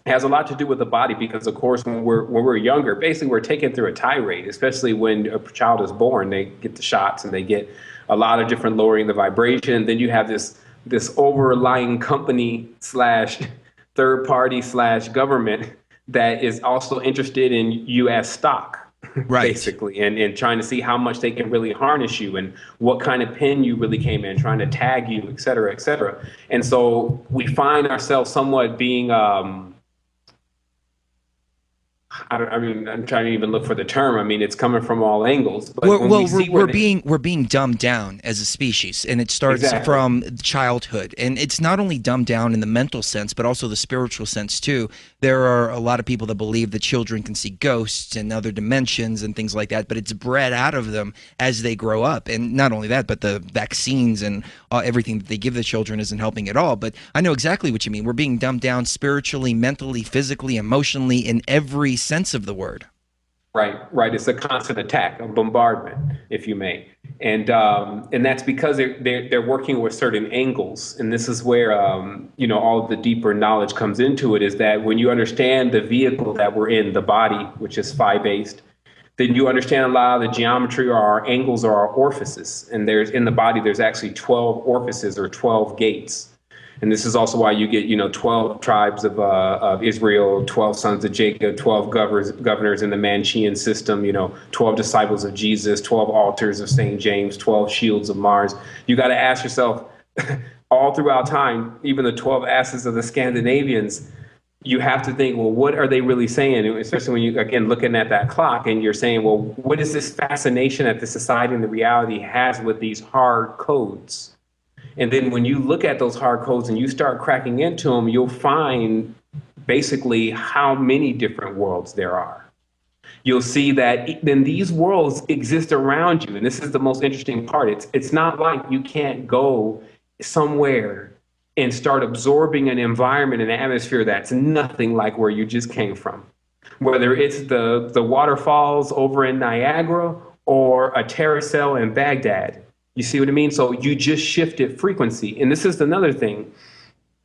has a lot to do with the body, because of course when we're younger, basically we're taken through a tirade, especially when a child is born. They get the shots and they get a lot of different lowering the vibration. And then you have this overlying company / third party / government that is also interested in you as stock. Right. Basically, and trying to see how much they can really harness you and what kind of pin you really came in, trying to tag you, et cetera, et cetera. And so we find ourselves somewhat being I'm trying to even look for the term. I mean, it's coming from all angles. But we're being dumbed down as a species, and it starts from childhood. And it's not only dumbed down in the mental sense, but also the spiritual sense too. There are a lot of people that believe that children can see ghosts and other dimensions and things like that, but it's bred out of them as they grow up. And not only that, but the vaccines and everything that they give the children isn't helping at all. But I know exactly what you mean. We're being dumbed down spiritually, mentally, physically, emotionally, in every sense of the word. Right. It's a constant attack, a bombardment, if you may. And that's because they're working with certain angles. And this is where, all of the deeper knowledge comes into it, is that when you understand the vehicle that we're in, the body, which is phi-based, then you understand a lot of the geometry or our angles or our orifices. And in the body, there's actually 12 orifices or 12 gates. And this is also why you get, 12 tribes of Israel, 12 sons of Jacob, 12 governors in the Manchean system, 12 disciples of Jesus, 12 altars of St. James, 12 shields of Mars. You got to ask yourself, all throughout time, even the 12 asses of the Scandinavians, you have to think, well, what are they really saying? Especially when you, again, looking at that clock and you're saying, well, what is this fascination that the society and the reality has with these hard codes? And then when you look at those hard codes and you start cracking into them, you'll find basically how many different worlds there are. You'll see that then these worlds exist around you. And this is the most interesting part. It's not like you can't go somewhere and start absorbing an environment and an atmosphere that's nothing like where you just came from. Whether it's the waterfalls over in Niagara or a terracel in Baghdad. You see what I mean? So you just shifted frequency. And this is another thing.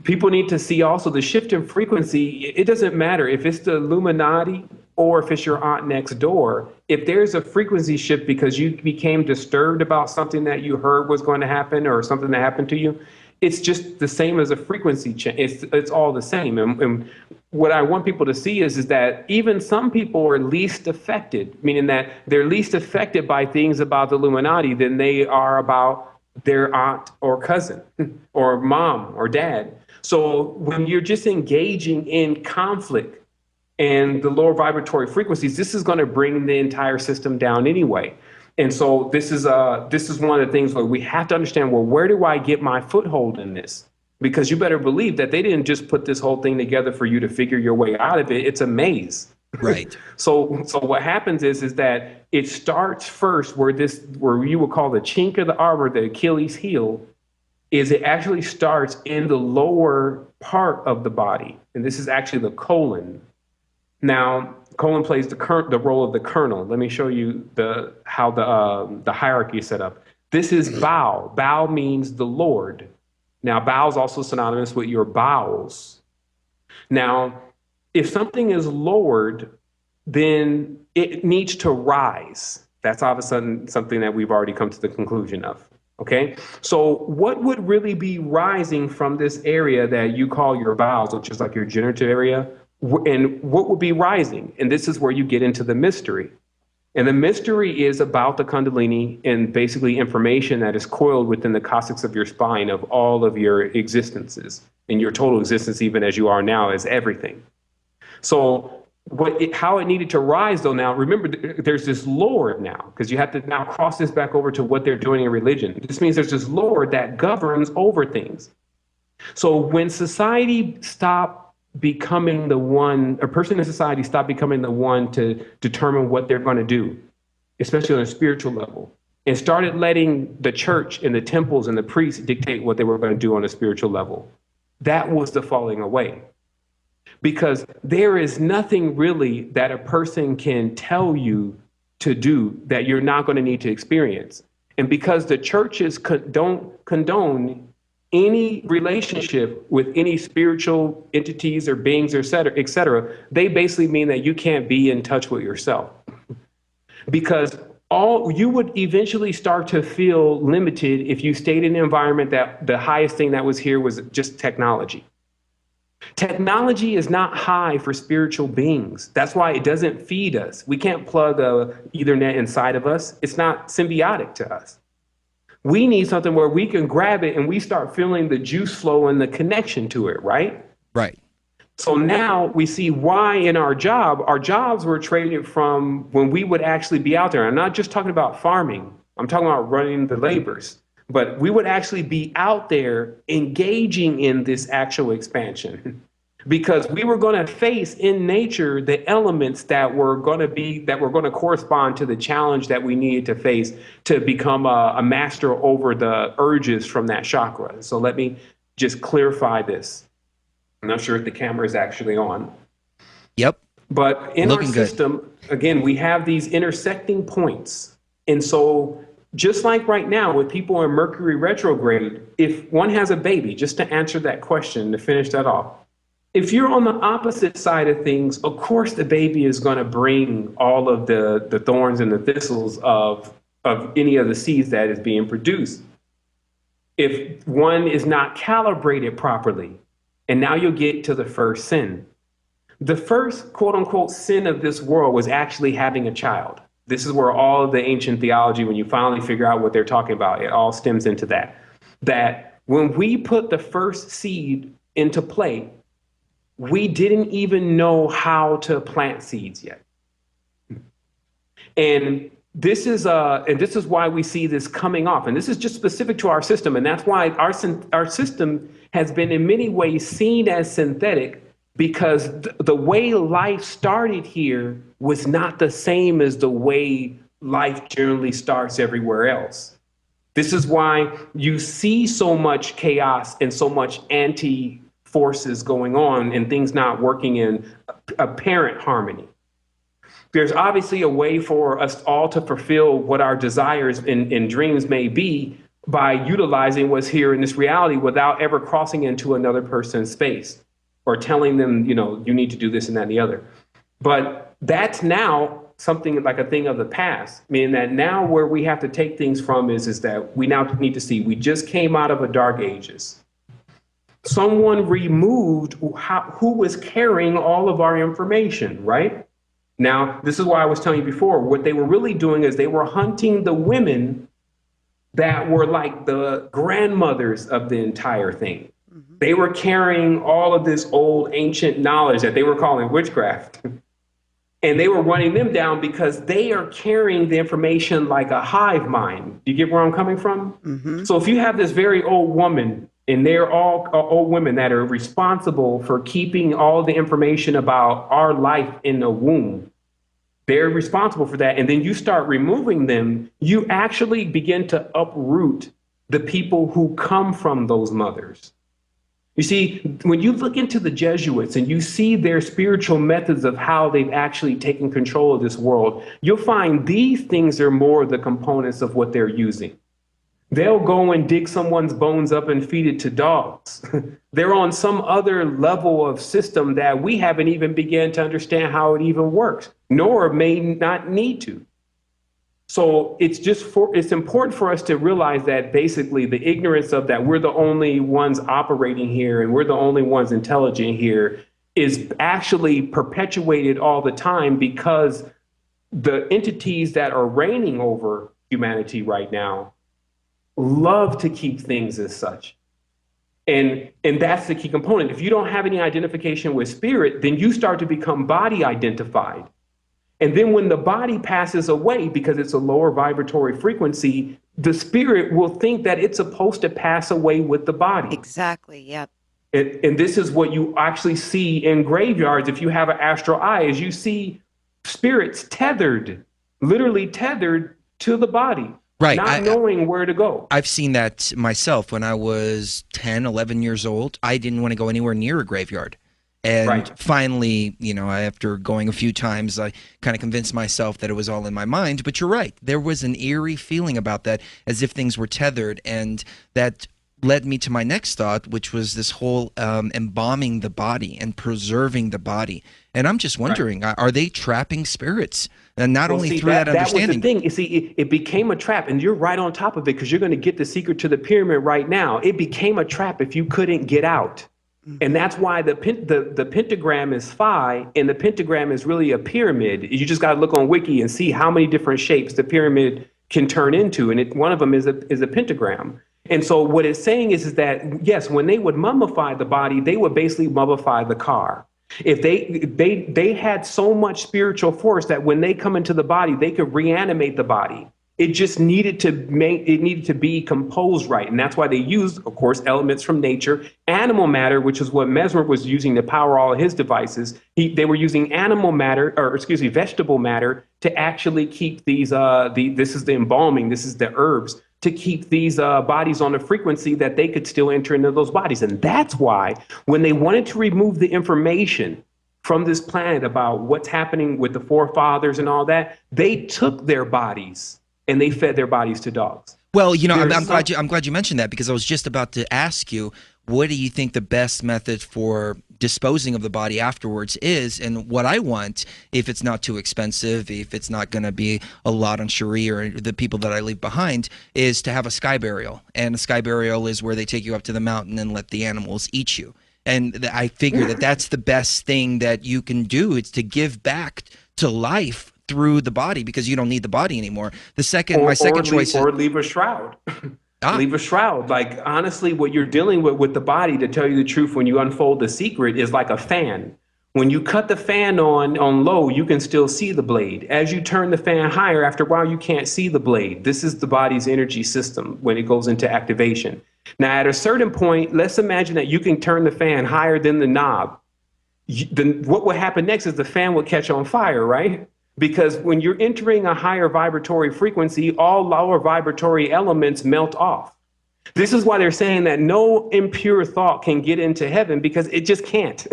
People need to see also the shift in frequency. It doesn't matter if it's the Illuminati or if it's your aunt next door. If there's a frequency shift because you became disturbed about something that you heard was going to happen or something that happened to you, it's just the same as a frequency change. It's all the same. And what I want people to see is that even some people are least affected, meaning that they're least affected by things about the Illuminati than they are about their aunt or cousin or mom or dad. So when you're just engaging in conflict and the lower vibratory frequencies, this is going to bring the entire system down anyway. And so this is one of the things where we have to understand, well, where do I get my foothold in this? Because you better believe that they didn't just put this whole thing together for you to figure your way out of it. It's a maze. Right. So what happens is that it starts first where you would call the chink of the armor, the Achilles heel, is it actually starts in the lower part of the body. And this is actually the colon. Now, colon plays the role of the kernel. Let me show you how the hierarchy is set up. This is bow. Bow means the Lord. Now, bow is also synonymous with your bowels. Now, if something is lowered, then it needs to rise. That's all of a sudden something that we've already come to the conclusion of. Okay, so what would really be rising from this area that you call your bowels, which is like your generative area, and what would be rising? And this is where you get into the mystery. And the mystery is about the Kundalini and basically information that is coiled within the coccyx of your spine of all of your existences, and your total existence, even as you are now, is everything. So how it needed to rise, though, now, remember, there's this Lord now, because you have to now cross this back over to what they're doing in religion. This means there's this Lord that governs over things. So when society stopped becoming the one, a person in society stopped becoming the one to determine what they're going to do, especially on a spiritual level, and started letting the church and the temples and the priests dictate what they were going to do on a spiritual level, that was the falling away. Because there is nothing really that a person can tell you to do that you're not going to need to experience. And because the churches don't condone any relationship with any spiritual entities or beings, et cetera, they basically mean that you can't be in touch with yourself. Because you would eventually start to feel limited if you stayed in an environment that the highest thing that was here was just technology. Technology is not high for spiritual beings. That's why it doesn't feed us. We can't plug a Ethernet inside of us. It's not symbiotic to us. We need something where we can grab it and we start feeling the juice flow and the connection to it, right? Right. So now we see why in our jobs were traded from when we would actually be out there. I'm not just talking about farming. I'm talking about running the labors. But we would actually be out there engaging in this actual expansion because we were going to face in nature the elements that were going to correspond to the challenge that we needed to face to become a master over the urges from that chakra. So let me just clarify this. I'm not sure if the camera is actually on. Yep. But in Looking our system, again, we have these intersecting points. And so just like right now with people in Mercury retrograde, if one has a baby, just to answer that question, to finish that off, if you're on the opposite side of things, of course the baby is going to bring all of the thorns and the thistles of any of the seeds that is being produced. If one is not calibrated properly, and now you'll get to the first sin. The first quote unquote sin of this world was actually having a child. This is where all of the ancient theology, when you finally figure out what they're talking about, it all stems into that. That when we put the first seed into play, we didn't even know how to plant seeds yet. And this is why we see this coming off. And this is just specific to our system. And that's why our system has been in many ways seen as synthetic, because the way life started here was not the same as the way life generally starts everywhere else. This is why you see so much chaos and so much anti-forces going on and things not working in apparent harmony. There's obviously a way for us all to fulfill what our desires and dreams may be by utilizing what's here in this reality without ever crossing into another person's space or telling them, you need to do this and that and the other. But that's now something like a thing of the past, meaning that now where we have to take things from is that we now need to see we just came out of a dark ages. Someone removed who was carrying all of our information, right? Now, this is why I was telling you before, what they were really doing is they were hunting the women that were like the grandmothers of the entire thing. They were carrying all of this old ancient knowledge that they were calling witchcraft. And they were running them down because they are carrying the information like a hive mind. Do you get where I'm coming from? Mm-hmm. So if you have this very old woman, and they're all old women that are responsible for keeping all the information about our life in the womb, they're responsible for that. And then you start removing them, you actually begin to uproot the people who come from those mothers. You see, when you look into the Jesuits and you see their spiritual methods of how they've actually taken control of this world, you'll find these things are more the components of what they're using. They'll go and dig someone's bones up and feed it to dogs. They're on some other level of system that we haven't even begun to understand how it even works, nor may not need to. So it's important for us to realize that basically the ignorance of that we're the only ones operating here and we're the only ones intelligent here is actually perpetuated all the time, because the entities that are reigning over humanity right now love to keep things as such. And that's the key component. If you don't have any identification with spirit, then you start to become body identified. And then when the body passes away, because it's a lower vibratory frequency, the spirit will think that it's supposed to pass away with the body. Exactly. Yep. And this is what you actually see in graveyards. If you have an astral eye, is you see spirits tethered, literally tethered to the body. Right. Not knowing where to go. I've seen that myself when I was 10, 11 years old. I didn't want to go anywhere near a graveyard. And finally, you know, after going a few times, I kind of convinced myself that it was all in my mind. But you're right. There was an eerie feeling about that, as if things were tethered. And that led me to my next thought, which was this whole embalming the body and preserving the body. And I'm just wondering, are they trapping spirits? And not only through that understanding. That was the thing. You see, it became a trap, and you're right on top of it, because you're going to get the secret to the pyramid right now. It became a trap if you couldn't get out. And that's why the pentagram is phi, and the pentagram is really a pyramid. You just got to look on Wiki and see how many different shapes the pyramid can turn into, and one of them is a pentagram. And so what it's saying is that, yes, when they would mummify the body, they would basically mummify the car. If they had so much spiritual force that when they come into the body, they could reanimate the body. It just needed to be composed right. And that's why they used, of course, elements from nature, animal matter, which is what Mesmer was using to power all of his devices. They were using vegetable matter to actually keep these, this is the embalming, this is the herbs, to keep these bodies on a frequency that they could still enter into those bodies. And that's why when they wanted to remove the information from this planet about what's happening with the forefathers and all that, they took their bodies and they fed their bodies to dogs. Well, you know, I'm glad you mentioned that, because I was just about to ask you, what do you think the best method for disposing of the body afterwards is? And what I want, if it's not too expensive, if it's not going to be a lot on Sheree or the people that I leave behind, is to have a sky burial. And a sky burial is where they take you up to the mountain and let the animals eat you. And I figure that that's the best thing that you can do. It's to give back to life through the body, because you don't need the body anymore. My second choice is leave a shroud. Leave a shroud. Like, honestly, what you're dealing with the body, to tell you the truth, when you unfold the secret, is like a fan. When you cut the fan on low, you can still see the blade. As you turn the fan higher, after a while, you can't see the blade. This is the body's energy system when it goes into activation. Now, at a certain point, let's imagine that you can turn the fan higher than the knob. Then what will happen next is the fan will catch on fire, right? Because when you're entering a higher vibratory frequency, all lower vibratory elements melt off. This is why they're saying that no impure thought can get into heaven, because it just can't.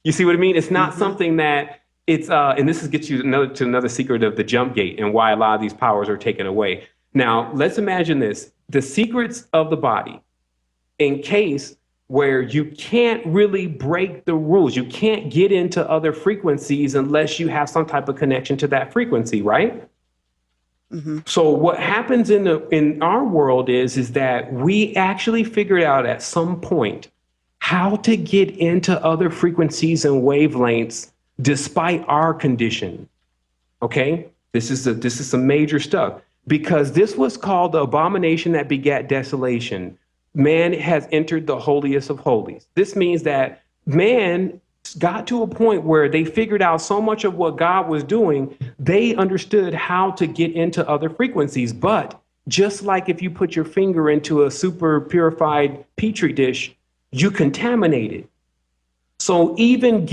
You see what I mean? It's not something that it's, and this gets you to another secret of the jump gate and why a lot of these powers are taken away. Now, let's imagine this, the secrets of the body, in case where you can't really break the rules. You can't get into other frequencies unless you have some type of connection to that frequency, right? So what happens in our world is that we actually figured out at some point how to get into other frequencies and wavelengths despite our condition. Okay? This is some major stuff, because this was called the abomination that begat desolation. Man has entered the holiest of holies. This means that man got to a point where they figured out so much of what God was doing, they understood how to get into other frequencies. But just like if you put your finger into a super purified petri dish, you contaminate it. So even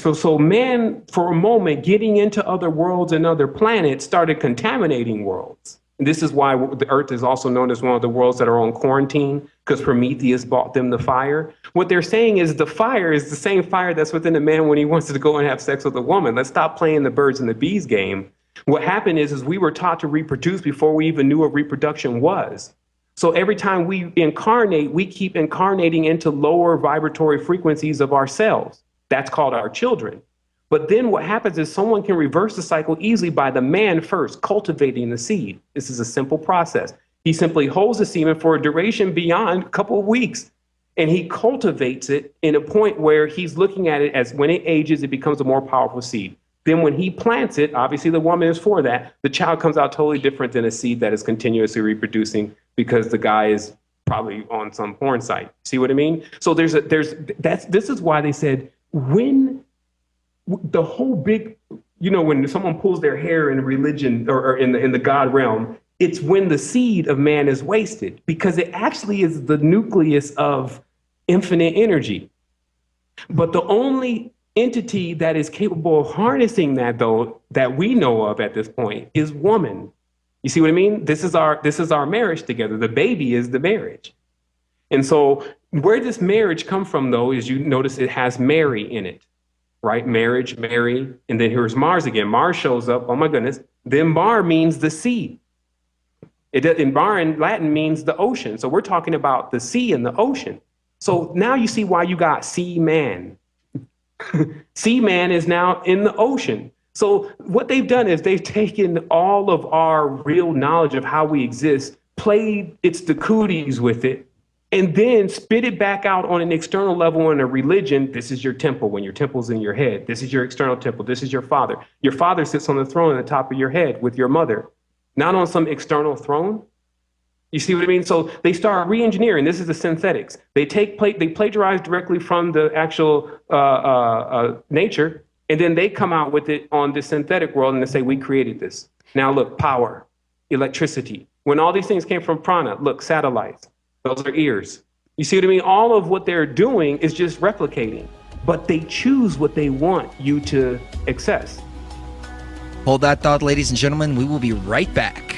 so man, for a moment, getting into other worlds and other planets started contaminating worlds. And this is why the Earth is also known as one of the worlds that are on quarantine, because Prometheus brought them the fire. What they're saying is the fire is the same fire that's within a man when he wants to go and have sex with a woman. Let's stop playing the birds and the bees game. What happened is we were taught to reproduce before we even knew what reproduction was. So every time we incarnate, we keep incarnating into lower vibratory frequencies of ourselves. That's called our children. But then what happens is someone can reverse the cycle easily by the man first cultivating the seed. This is a simple process. He simply holds the semen for a duration beyond a couple of weeks, and he cultivates it in a point where he's looking at it as when it ages, it becomes a more powerful seed. Then when he plants it, obviously the woman is for that, the child comes out totally different than a seed that is continuously reproducing because the guy is probably on some porn site. See what I mean? So this is why they said when the whole big, when someone pulls their hair in religion or in the God realm, it's when the seed of man is wasted, because it actually is the nucleus of infinite energy. But the only entity that is capable of harnessing that, though, that we know of at this point is woman. You see what I mean? This is our marriage together. The baby is the marriage. And so where does marriage come from, though, is you notice it has Mary in it. Right? Marriage, Mary, and then here's Mars again. Mars shows up, oh my goodness. Then Mar means the sea. In Barren, Latin means the ocean. So we're talking about the sea and the ocean. So now you see why you got sea man. Sea man is now in the ocean. So what they've done is they've taken all of our real knowledge of how we exist, played the cooties with it, and then spit it back out on an external level in a religion. This is your temple when your temple's in your head. This is your external temple. This is your father. Your father sits on the throne at the top of your head with your mother, not on some external throne. You see what I mean? So they start re-engineering. This is the synthetics. They plagiarize directly from the actual nature, and then they come out with it on the synthetic world and they say, we created this. Now look, power, electricity. When all these things came from Prana, look, satellites. Those are ears. You see what I mean? All of what they're doing is just replicating, but they choose what they want you to access. Hold that thought, ladies and gentlemen. We will be right back.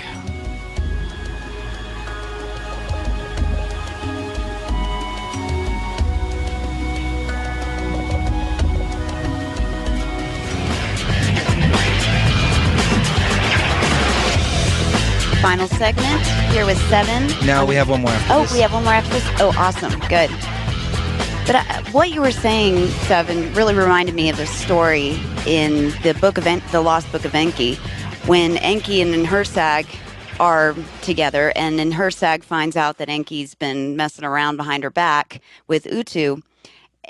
Final segment here with Sevan. No, we have one more after this. We have one more after this? Oh, awesome. Good. But what you were saying, Sevan, really reminded me of a story in the Lost Book of Enki, when Enki and Inhersag are together, and Inhersag finds out that Enki's been messing around behind her back with Utu,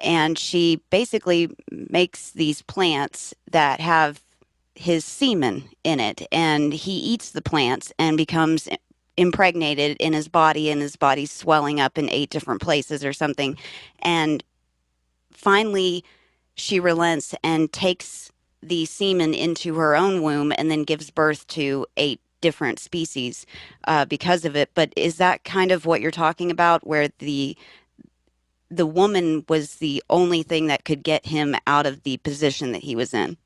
and she basically makes these plants that have his semen in it, and he eats the plants and becomes impregnated in his body, and his body's swelling up in 8 different places or something. And finally she relents and takes the semen into her own womb and then gives birth to 8 different species because of it. But is that kind of what you're talking about, where the woman was the only thing that could get him out of the position that he was in?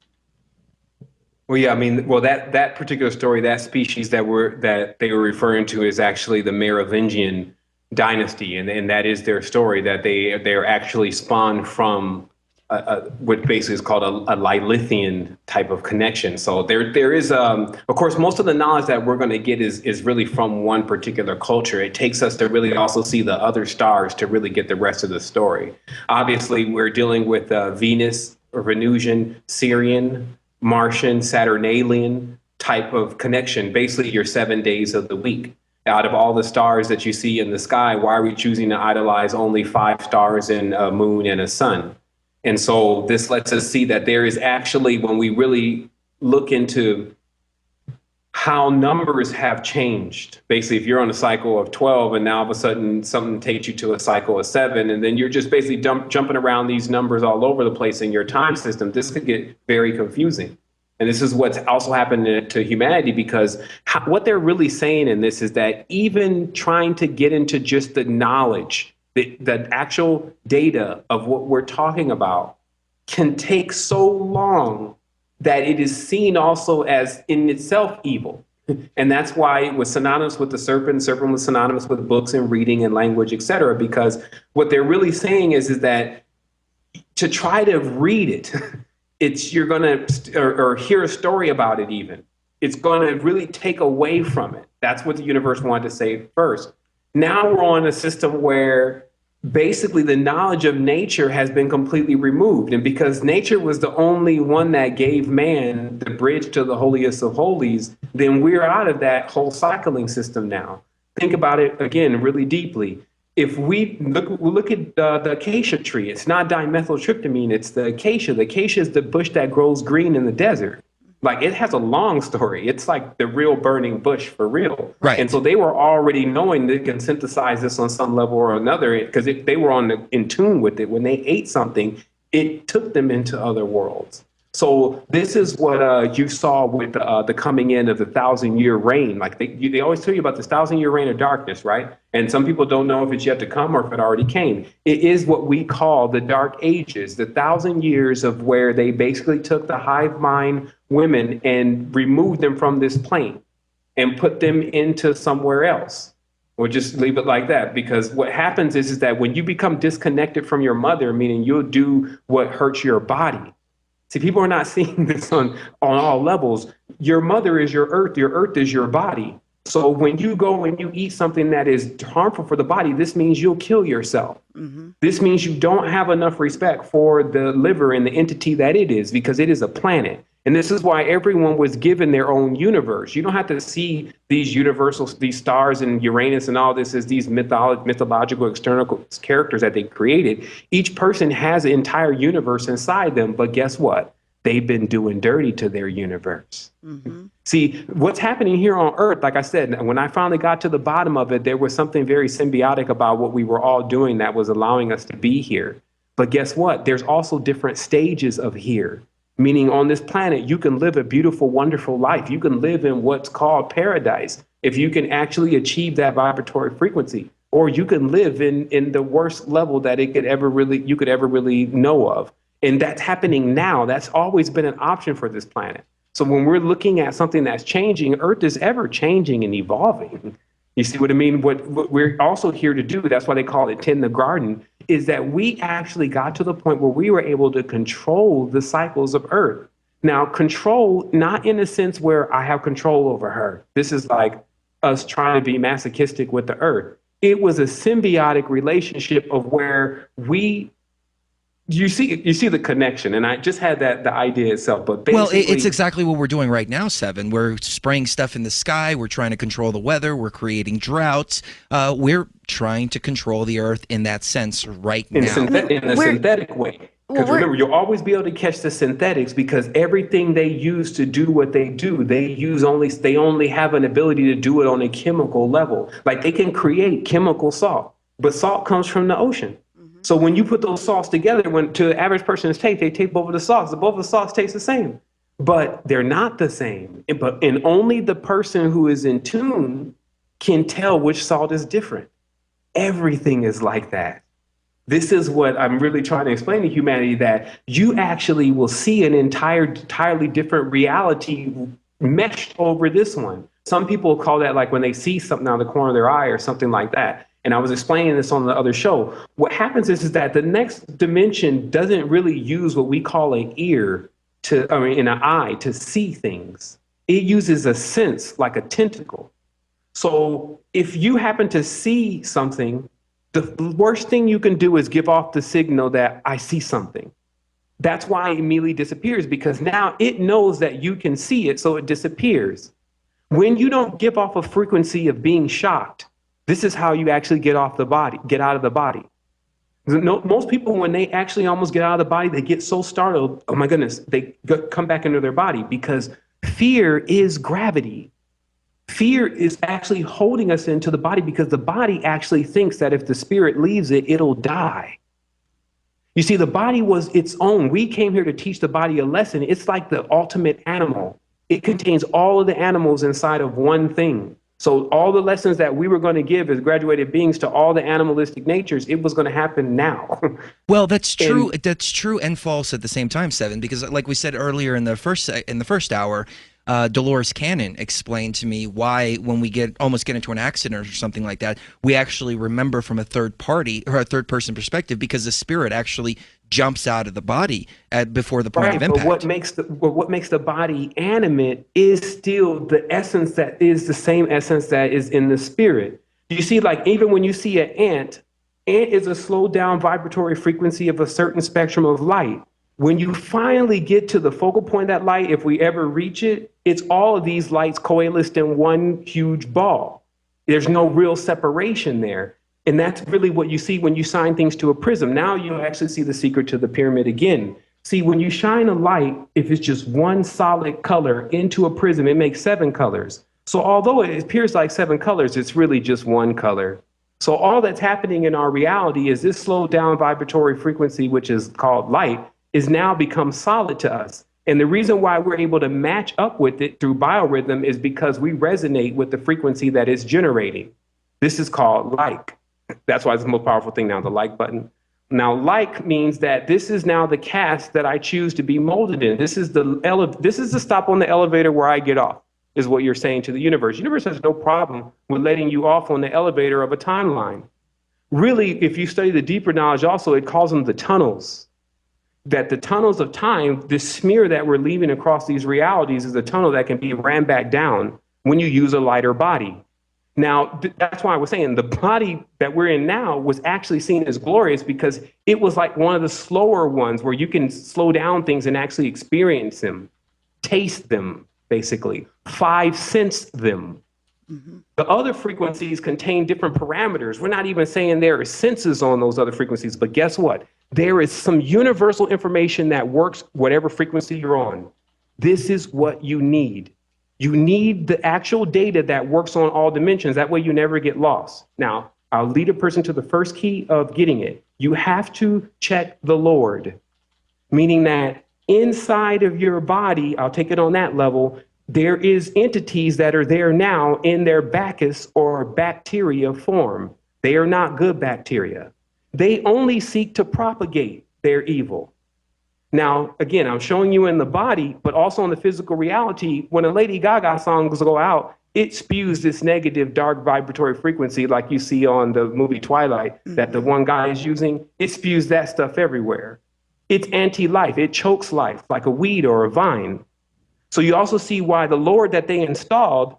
Well, yeah, I mean, that particular story, that species that they were referring to is actually the Merovingian dynasty, and that is their story, that they are actually spawned from what basically is called a Lilithian type of connection. So there is, of course, most of the knowledge that we're going to get is really from one particular culture. It takes us to really also see the other stars to really get the rest of the story. Obviously, we're dealing with Venus or Venusian, Syrian, Martian, Saturnalian type of connection, basically your 7 days of the week. Out of all the stars that you see in the sky, why are we choosing to idolize only 5 stars and a moon and a sun? And so this lets us see that there is actually, when we really look into how numbers have changed, basically if you're on a cycle of 12 and now all of a sudden something takes you to a cycle of 7, and then you're just basically jumping around these numbers all over the place in your time system, this could get very confusing. And this is what's also happened to humanity, because what they're really saying in this is that even trying to get into just the knowledge, the actual data of what we're talking about can take so long that it is seen also as in itself evil. And that's why it was synonymous with the serpent. Serpent was synonymous with books and reading and language, etc. Because what they're really saying is that to try to read it, you're going to, or hear a story about it even, it's going to really take away from it. That's what the universe wanted to say first. Now we're on a system where basically the knowledge of nature has been completely removed. And because nature was the only one that gave man the bridge to the holiest of holies, then we're out of that whole cycling system now. Think about it again really deeply. If we look at the acacia tree, it's not dimethyltryptamine, it's the acacia. The acacia is the bush that grows green in the desert. Like, it has a long story. It's like the real burning bush for real. Right. And so they were already knowing they can synthesize this on some level or another, because they were in tune with it. When they ate something, it took them into other worlds. So this is what you saw with the coming in of the 1,000-year reign. Like they always tell you about this 1,000-year reign of darkness, right? And some people don't know if it's yet to come or if it already came. It is what we call the Dark Ages, the 1,000 years of where they basically took the hive mind women and removed them from this plane and put them into somewhere else. We'll just leave it like that, because what happens is that when you become disconnected from your mother, meaning you'll do what hurts your body. See, people are not seeing this on all levels. Your mother is your earth is your body. So when you go and you eat something that is harmful for the body, this means you'll kill yourself. Mm-hmm. This means you don't have enough respect for the liver and the entity that it is, because it is a planet. And this is why everyone was given their own universe. You don't have to see these these stars and Uranus and all this as these mythological external characters that they created. Each person has an entire universe inside them. But guess what? They've been doing dirty to their universe. Mm-hmm. See, what's happening here on Earth, like I said, when I finally got to the bottom of it, there was something very symbiotic about what we were all doing that was allowing us to be here. But guess what? There's also different stages of here. Meaning on this planet, you can live a beautiful, wonderful life. You can live in what's called paradise if you can actually achieve that vibratory frequency. Or you can live in the worst level that you could ever really know of. And that's happening now. That's always been an option for this planet. So when we're looking at something that's changing, Earth is ever changing and evolving. You see what I mean? What we're also here to do, that's why they call it tend the garden, is that we actually got to the point where we were able to control the cycles of Earth. Now, control, not in a sense where I have control over her. This is like us trying to be masochistic with the Earth. It was a symbiotic relationship of where you see the connection, and I just had the idea itself, but basically... Well, it's exactly what we're doing right now, Sevan. We're spraying stuff in the sky. We're trying to control the weather. We're creating droughts. We're trying to control the Earth in that sense right now. In a synthetic way. Because remember, you'll always be able to catch the synthetics, because everything they use to do what they do, they only have an ability to do it on a chemical level. Like, they can create chemical salt, but salt comes from the ocean. So when you put those salts together, to the average person's taste, they take both of the salts. Both of the salts taste the same, but they're not the same. And only the person who is in tune can tell which salt is different. Everything is like that. This is what I'm really trying to explain to humanity, that you actually will see an entirely different reality meshed over this one. Some people call that like when they see something out of the corner of their eye or something like that. And I was explaining this on the other show. What happens is that the next dimension doesn't really use what we call an an eye to see things. It uses a sense, like a tentacle. So if you happen to see something, the worst thing you can do is give off the signal that I see something. That's why it immediately disappears, because now it knows that you can see it, so it disappears. When you don't give off a frequency of being shocked, this is how you actually get out of the body. Most people, when they actually almost get out of the body, they get so startled, oh my goodness, they come back into their body, because fear is gravity. Fear is actually holding us into the body, because the body actually thinks that if the spirit leaves it, it'll die. You see, the body was its own. We came here to teach the body a lesson. It's like the ultimate animal. It contains all of the animals inside of one thing. So all the lessons that we were going to give as graduated beings to all the animalistic natures, it was going to happen now. Well, that's true. That's true and false at the same time, Sevan, because like we said earlier in the first hour, Dolores Cannon explained to me why when we almost get into an accident or something like that, we actually remember from a third party or a third person perspective, because the spirit actually jumps out of the body before the point of impact. But what makes the body animate is still the essence that is the same essence that is in the spirit. You see, like even when you see an ant is a slowed down vibratory frequency of a certain spectrum of light. When you finally get to the focal point of that light, if we ever reach it, it's all of these lights coalesced in one huge ball. There's no real separation there. And that's really what you see when you shine things to a prism. Now you actually see the secret to the pyramid again. See, when you shine a light, if it's just one solid color into a prism, it makes 7 colors. So although it appears like 7 colors, it's really just one color. So all that's happening in our reality is this slowed down vibratory frequency, which is called light, is now become solid to us. And the reason why we're able to match up with it through biorhythm is because we resonate with the frequency that it's generating. This is called like. That's why it's the most powerful thing now, the like button. Now, like means that this is now the cast that I choose to be molded in. This is the stop on the elevator where I get off, is what you're saying to the universe. The universe has no problem with letting you off on the elevator of a timeline. Really, if you study the deeper knowledge also, it calls them the tunnels. That the tunnels of time, this smear that we're leaving across these realities is a tunnel that can be ran back down when you use a lighter body. Now, that's why I was saying the body that we're in now was actually seen as glorious because it was like one of the slower ones where you can slow down things and actually experience them, taste them, basically, 5 sense them. Mm-hmm. The other frequencies contain different parameters. We're not even saying there are senses on those other frequencies, but guess what? There is some universal information that works whatever frequency you're on. This is what you need. You need the actual data that works on all dimensions. That way you never get lost. Now, I'll lead a person to the first key of getting it. You have to check the Lord, meaning that inside of your body, I'll take it on that level, there is entities that are there now in their Bacchus or bacteria form. They are not good bacteria. They only seek to propagate their evil. Now, again, I'm showing you in the body, but also in the physical reality. When a Lady Gaga songs go out, it spews this negative, dark vibratory frequency like you see on the movie Twilight that the one guy is using. It spews that stuff everywhere. It's anti-life. It chokes life like a weed or a vine. So you also see why the Lord that they installed,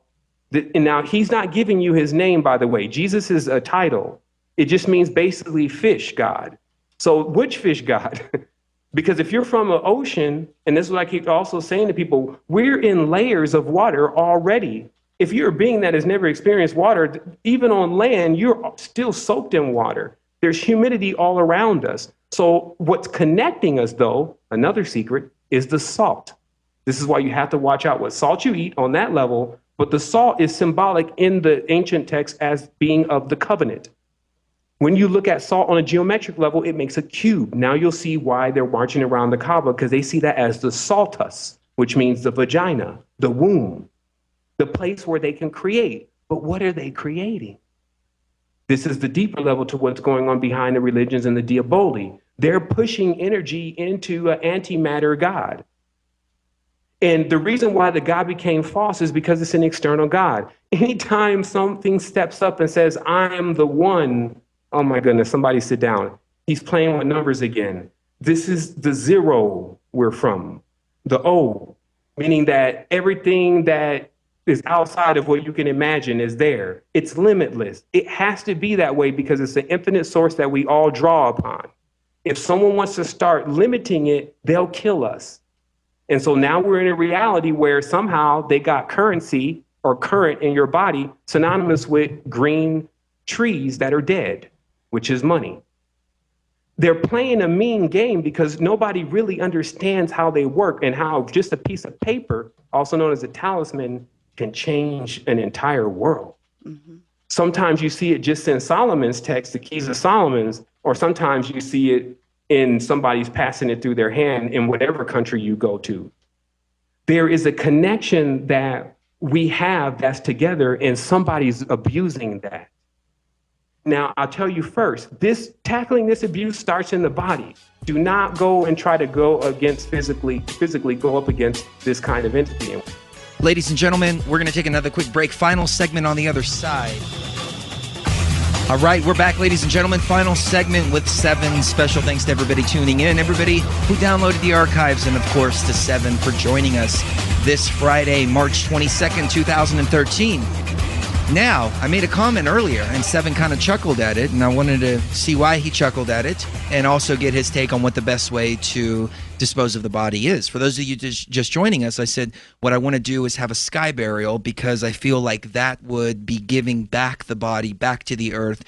and now he's not giving you his name, by the way. Jesus is a title. It just means basically fish God. So which fish God? Because if you're from an ocean, and this is what I keep also saying to people, we're in layers of water already. If you're a being that has never experienced water, even on land, you're still soaked in water. There's humidity all around us. So what's connecting us, though, another secret, is the salt. This is why you have to watch out what salt you eat on that level. But the salt is symbolic in the ancient text as being of the covenant. When you look at salt on a geometric level, it makes a cube. Now you'll see why they're marching around the Kaaba, because they see that as the saltus, which means the vagina, the womb, the place where they can create. But what are they creating? This is the deeper level to what's going on behind the religions and the diaboli. They're pushing energy into an antimatter God. And the reason why the God became false is because it's an external God. Anytime something steps up and says, I am the one, oh my goodness, somebody sit down. He's playing with numbers again. This is the 0 we're from, the O, meaning that everything that is outside of what you can imagine is there. It's limitless. It has to be that way because it's an infinite source that we all draw upon. If someone wants to start limiting it, they'll kill us. And so now we're in a reality where somehow they got currency or current in your body synonymous with green trees that are dead, which is money. They're playing a mean game because nobody really understands how they work and how just a piece of paper, also known as a talisman, can change an entire world. Mm-hmm. Sometimes you see it just in Solomon's text, the Keys of Solomon's, or sometimes you see it in somebody's passing it through their hand in whatever country you go to. There is a connection that we have that's together and somebody's abusing that. Now, I'll tell you first, tackling this abuse starts in the body. Do not go and try to go against physically go up against this kind of entity. Ladies and gentlemen, we're going to take another quick break. Final segment on the other side. All right, we're back, ladies and gentlemen. Final segment with Sevan. Special thanks to everybody tuning in, everybody who downloaded the archives, and of course to Sevan for joining us this Friday, March 22nd, 2013. Now, I made a comment earlier, and Sevan kind of chuckled at it, and I wanted to see why he chuckled at it, and also get his take on what the best way to dispose of the body is. For those of you just joining us, I said what I want to do is have a sky burial, because I feel like that would be giving back the body back to the earth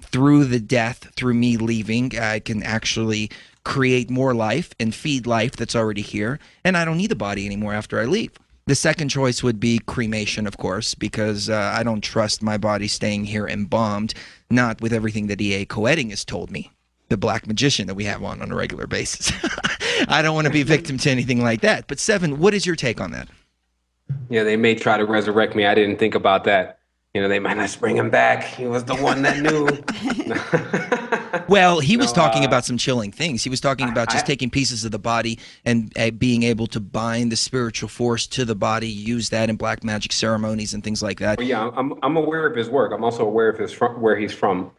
through the death, through me leaving. I can actually create more life and feed life that's already here, and I don't need the body anymore after I leave. The second choice would be cremation, of course, because I don't trust my body staying here embalmed, not with everything that E.A. Coetting has told me, the black magician that we have on a regular basis. I don't want to be victim to anything like that. But Sevan, what is your take on that? Yeah, they may try to resurrect me. I didn't think about that. You know, they might not bring him back. He was the one that knew. Well, he was talking about some chilling things. He was talking about just taking pieces of the body and being able to bind the spiritual force to the body, use that in black magic ceremonies and things like that. Well, yeah, I'm aware of his work. I'm also aware of where he's from,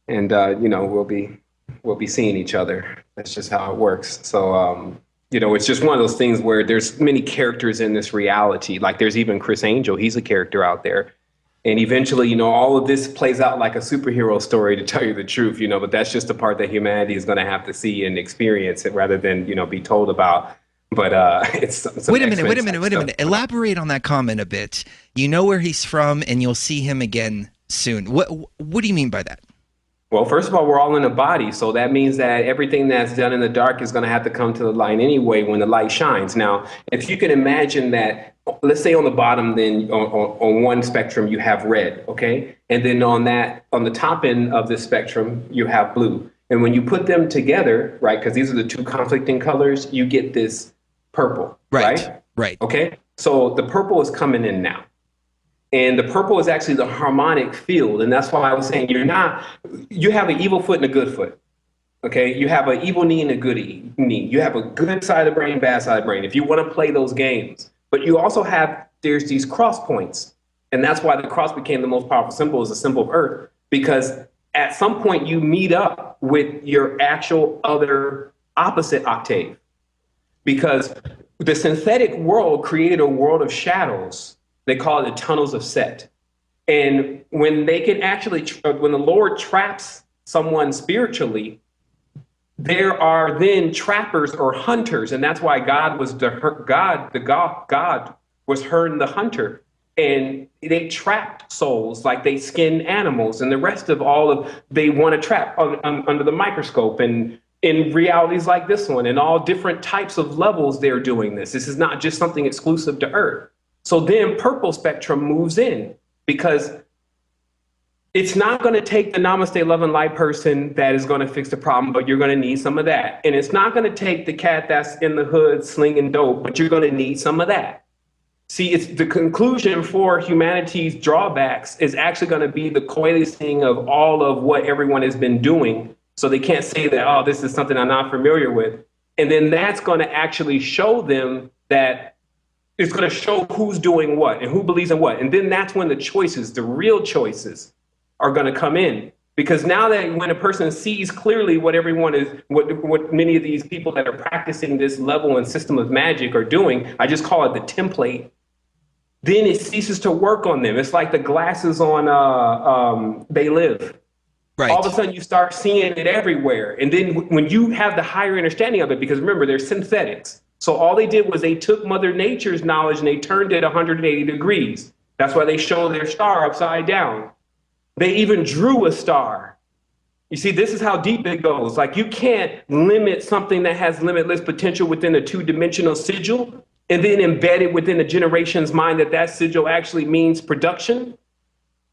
and you know, we'll be seeing each other. That's just how it works. So you know, it's just one of those things where there's many characters in this reality. Like there's even Chris Angel. He's a character out there. And eventually, you know, all of this plays out like a superhero story, to tell you the truth, you know, but that's just the part that humanity is going to have to see and experience it rather than, you know, be told about. But it's wait a minute. Elaborate on that comment a bit. You know where he's from and you'll see him again soon. What do you mean by that? Well, first of all, we're all in a body. So that means that everything that's done in the dark is going to have to come to the light anyway when the light shines. Now, if you can imagine that, let's say on the bottom, then on one spectrum, you have red, okay? And then on the top end of the spectrum, you have blue. And when you put them together, right, because these are the two conflicting colors, you get this purple, right? Right. Okay? So the purple is coming in now. And the purple is actually the harmonic field. And that's why I was saying you have an evil foot and a good foot. Okay, you have an evil knee and a good knee. You have a good side of the brain, bad side of the brain, if you want to play those games. But you also there's these cross points. And that's why the cross became the most powerful symbol, as a symbol of Earth, because at some point you meet up with your actual other opposite octave. Because the synthetic world created a world of shadows. They call it the tunnels of Set. And when they can actually, when the Lord traps someone spiritually, there are then trappers or hunters. And that's why God was God was Hern the hunter. And they trapped souls, like they skinned animals, and the rest of they want to trap under the microscope and in realities like this one, and all different types of levels they're doing this. This is not just something exclusive to Earth. So then purple spectrum moves in, because it's not going to take the Namaste Love and Light person that is going to fix the problem, but you're going to need some of that. And it's not going to take the cat that's in the hood slinging dope, but you're going to need some of that. See, it's the conclusion for humanity's drawbacks is actually going to be the coalescing of all of what everyone has been doing. So they can't say that, oh, this is something I'm not familiar with. And then that's going to actually show them that it's going to show who's doing what and who believes in what. And then that's when the choices, the real choices, are going to come in. Because now that when a person sees clearly what everyone is, what many of these people that are practicing this level and system of magic are doing, I just call it the template, then it ceases to work on them. It's like the glasses on They Live. Right. All of a sudden you start seeing it everywhere. And then when you have the higher understanding of it, because remember, they're synthetics. So all they did was they took Mother Nature's knowledge and they turned it 180 degrees. That's why they show their star upside down. They even drew a star. You see, this is how deep it goes. Like, you can't limit something that has limitless potential within a two-dimensional sigil and then embed it within a generation's mind that sigil actually means production.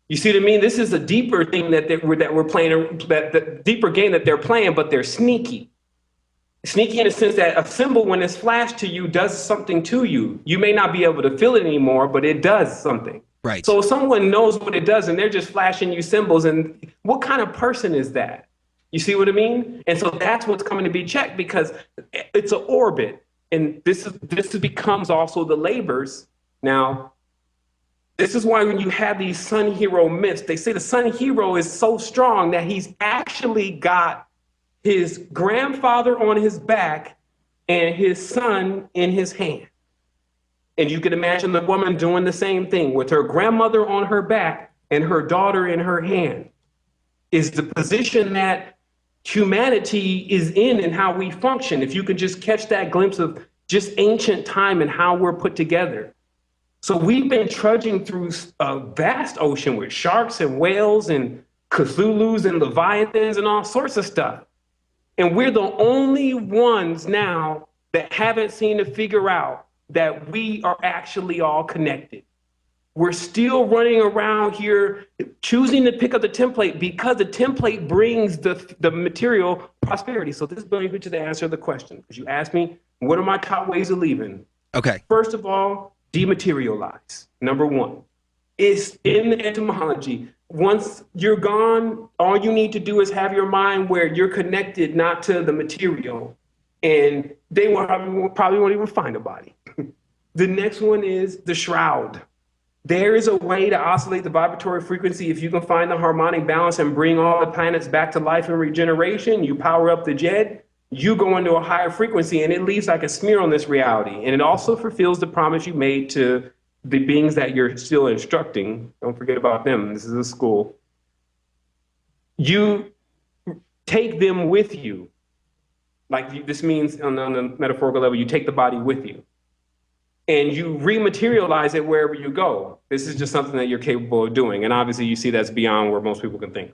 You see what I mean? This is a deeper thing that we're playing, the deeper game that they're playing, but they're sneaky. Sneaky in the sense that a symbol, when it's flashed to you, does something to you. You may not be able to feel it anymore, but it does something. Right. So if someone knows what it does and they're just flashing you symbols, and what kind of person is that? You see what I mean? And so that's what's coming to be checked, because it's an orbit. And this becomes also the labors. Now, this is why when you have these sun hero myths, they say the sun hero is so strong that he's actually got his grandfather on his back and his son in his hand. And you can imagine the woman doing the same thing with her grandmother on her back and her daughter in her hand is the position that humanity is in and how we function. If you can just catch that glimpse of just ancient time and how we're put together. So we've been trudging through a vast ocean with sharks and whales and Cthulhu's and Leviathans and all sorts of stuff. And we're the only ones now that haven't seemed to figure out that we are actually all connected. We're still running around here choosing to pick up the template because the template brings the material prosperity. So this brings me to the answer of the question. Because you asked me, what are my top ways of leaving? Okay. First of all, dematerialize. Number one. It's in the etymology. Once you're gone, all you need to do is have your mind where you're connected not to the material. And they probably won't even find a body. The next one is the shroud. There is a way to oscillate the vibratory frequency. If you can find the harmonic balance and bring all the planets back to life and regeneration, you power up the jet, you go into a higher frequency, and it leaves like a smear on this reality. And it also fulfills the promise you made to the beings that you're still instructing. Don't forget about them. This is a school. You take them with you. Like this means on the metaphorical level, you take the body with you. And you rematerialize it wherever you go. This is just something that you're capable of doing. And obviously you see that's beyond where most people can think.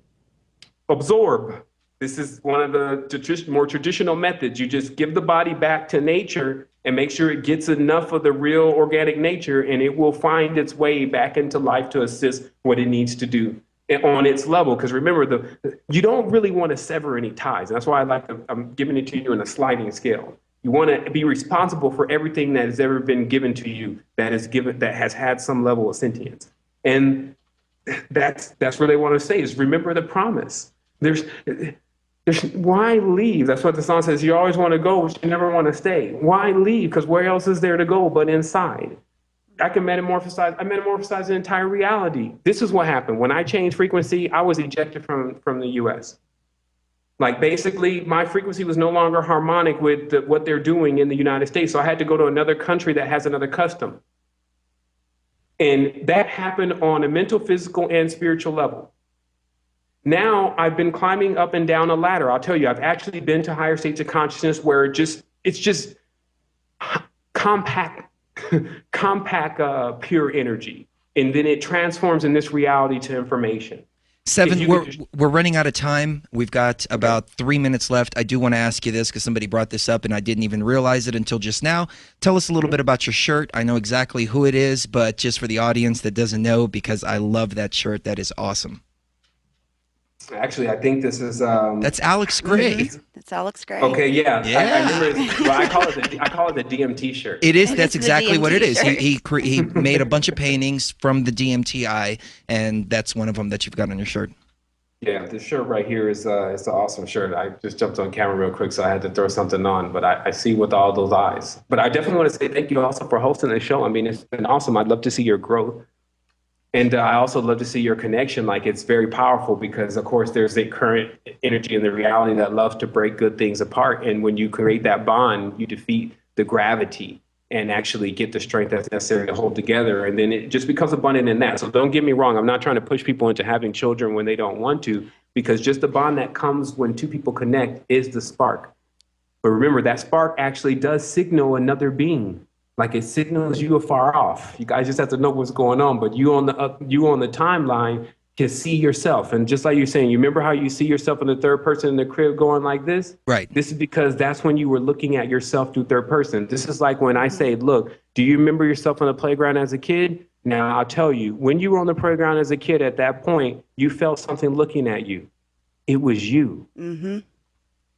Absorb. This is one of the more traditional methods. You just give the body back to nature and make sure it gets enough of the real organic nature, and it will find its way back into life to assist what it needs to do on its level. Because remember, you don't really want to sever any ties. And that's why I'm giving it to you in a sliding scale. You want to be responsible for everything that has ever been given to you that has had some level of sentience. And that's what they want to say is remember the promise. There's why leave? That's what the song says. You always want to go, but you never want to stay. Why leave? Because where else is there to go but inside? I metamorphosize the entire reality. This is what happened. When I changed frequency, I was ejected from the US. Like basically my frequency was no longer harmonic with what they're doing in the United States. So I had to go to another country that has another custom. And that happened on a mental, physical, and spiritual level. Now I've been climbing up and down a ladder. I'll tell you, I've actually been to higher states of consciousness where it's just compact pure energy. And then it transforms in this reality to information. Seven, we're running out of time. We've got about 3 minutes left. I do want to ask you this because somebody brought this up and I didn't even realize it until just now. Tell us a little bit about your shirt. I know exactly who it is, but just for the audience that doesn't know, because I love that shirt. That is awesome. Actually, I think this is that's Alex Gray. That's Alex Gray. Okay, yeah. Yeah. I remember. Well, I call it the DMT shirt. It is. That's exactly what it is. shirt. He made a bunch of paintings from the DMTI, and that's one of them that you've got on your shirt. Yeah, this shirt right here is it's an awesome shirt. I just jumped on camera real quick, so I had to throw something on. But I see with all those eyes. But I definitely want to say thank you also for hosting the show. I mean, it's been awesome. I'd love to see your growth. And I also love to see your connection. Like, it's very powerful because, of course, there's a current energy in the reality that loves to break good things apart. And when you create that bond, you defeat the gravity and actually get the strength that's necessary to hold together. And then it just becomes abundant in that. So don't get me wrong. I'm not trying to push people into having children when they don't want to, because just the bond that comes when two people connect is the spark. But remember, that spark actually does signal another being. Like, it signals you afar off. You guys just have to know what's going on, but you on the timeline can see yourself. And just like you're saying, you remember how you see yourself in the third person in the crib going like this? Right. This is because that's when you were looking at yourself through third person. This is like when I say, look, do you remember yourself on the playground as a kid? Now, I'll tell you, when you were on the playground as a kid at that point, you felt something looking at you. It was you. Mm-hmm.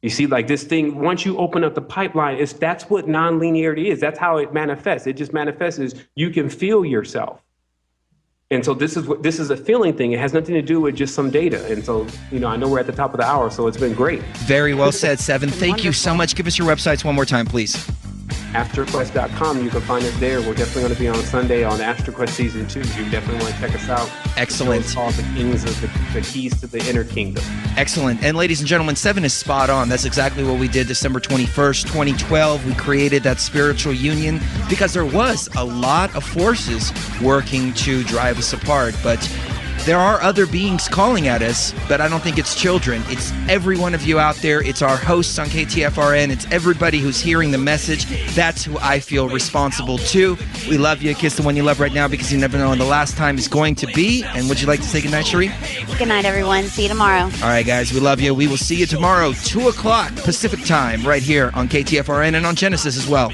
You see, like this thing, once you open up the pipeline, that's what non-linearity is. That's how it manifests. It just manifests as you can feel yourself. And so this is a feeling thing. It has nothing to do with just some data. And so, I know we're at the top of the hour, so it's been great. Very well said, Sevan. Thank you so much. Give us your websites one more time, please. AstroQuest.com. You can find us there. We're definitely going to be on Sunday on AstroQuest Season 2. You definitely want to check us out. Excellent. It's called the Keys to the Inner Kingdom. Excellent. And ladies and gentlemen, Sevan is spot on. That's exactly what we did December 21st, 2012. We created that spiritual union because there was a lot of forces working to drive us apart. But There are other beings calling at us, but I don't think it's children. It's every one of you out there. It's our hosts on KTFRN. It's everybody who's hearing the message. That's who I feel responsible to. We love you. Kiss the one you love right now, because you never know when the last time is going to be. And would you like to say goodnight, Sheree? Good night, everyone. See you tomorrow. All right, guys, we love you. We will see you tomorrow, 2 o'clock Pacific time, right here on KTFRN and on Genesis as well.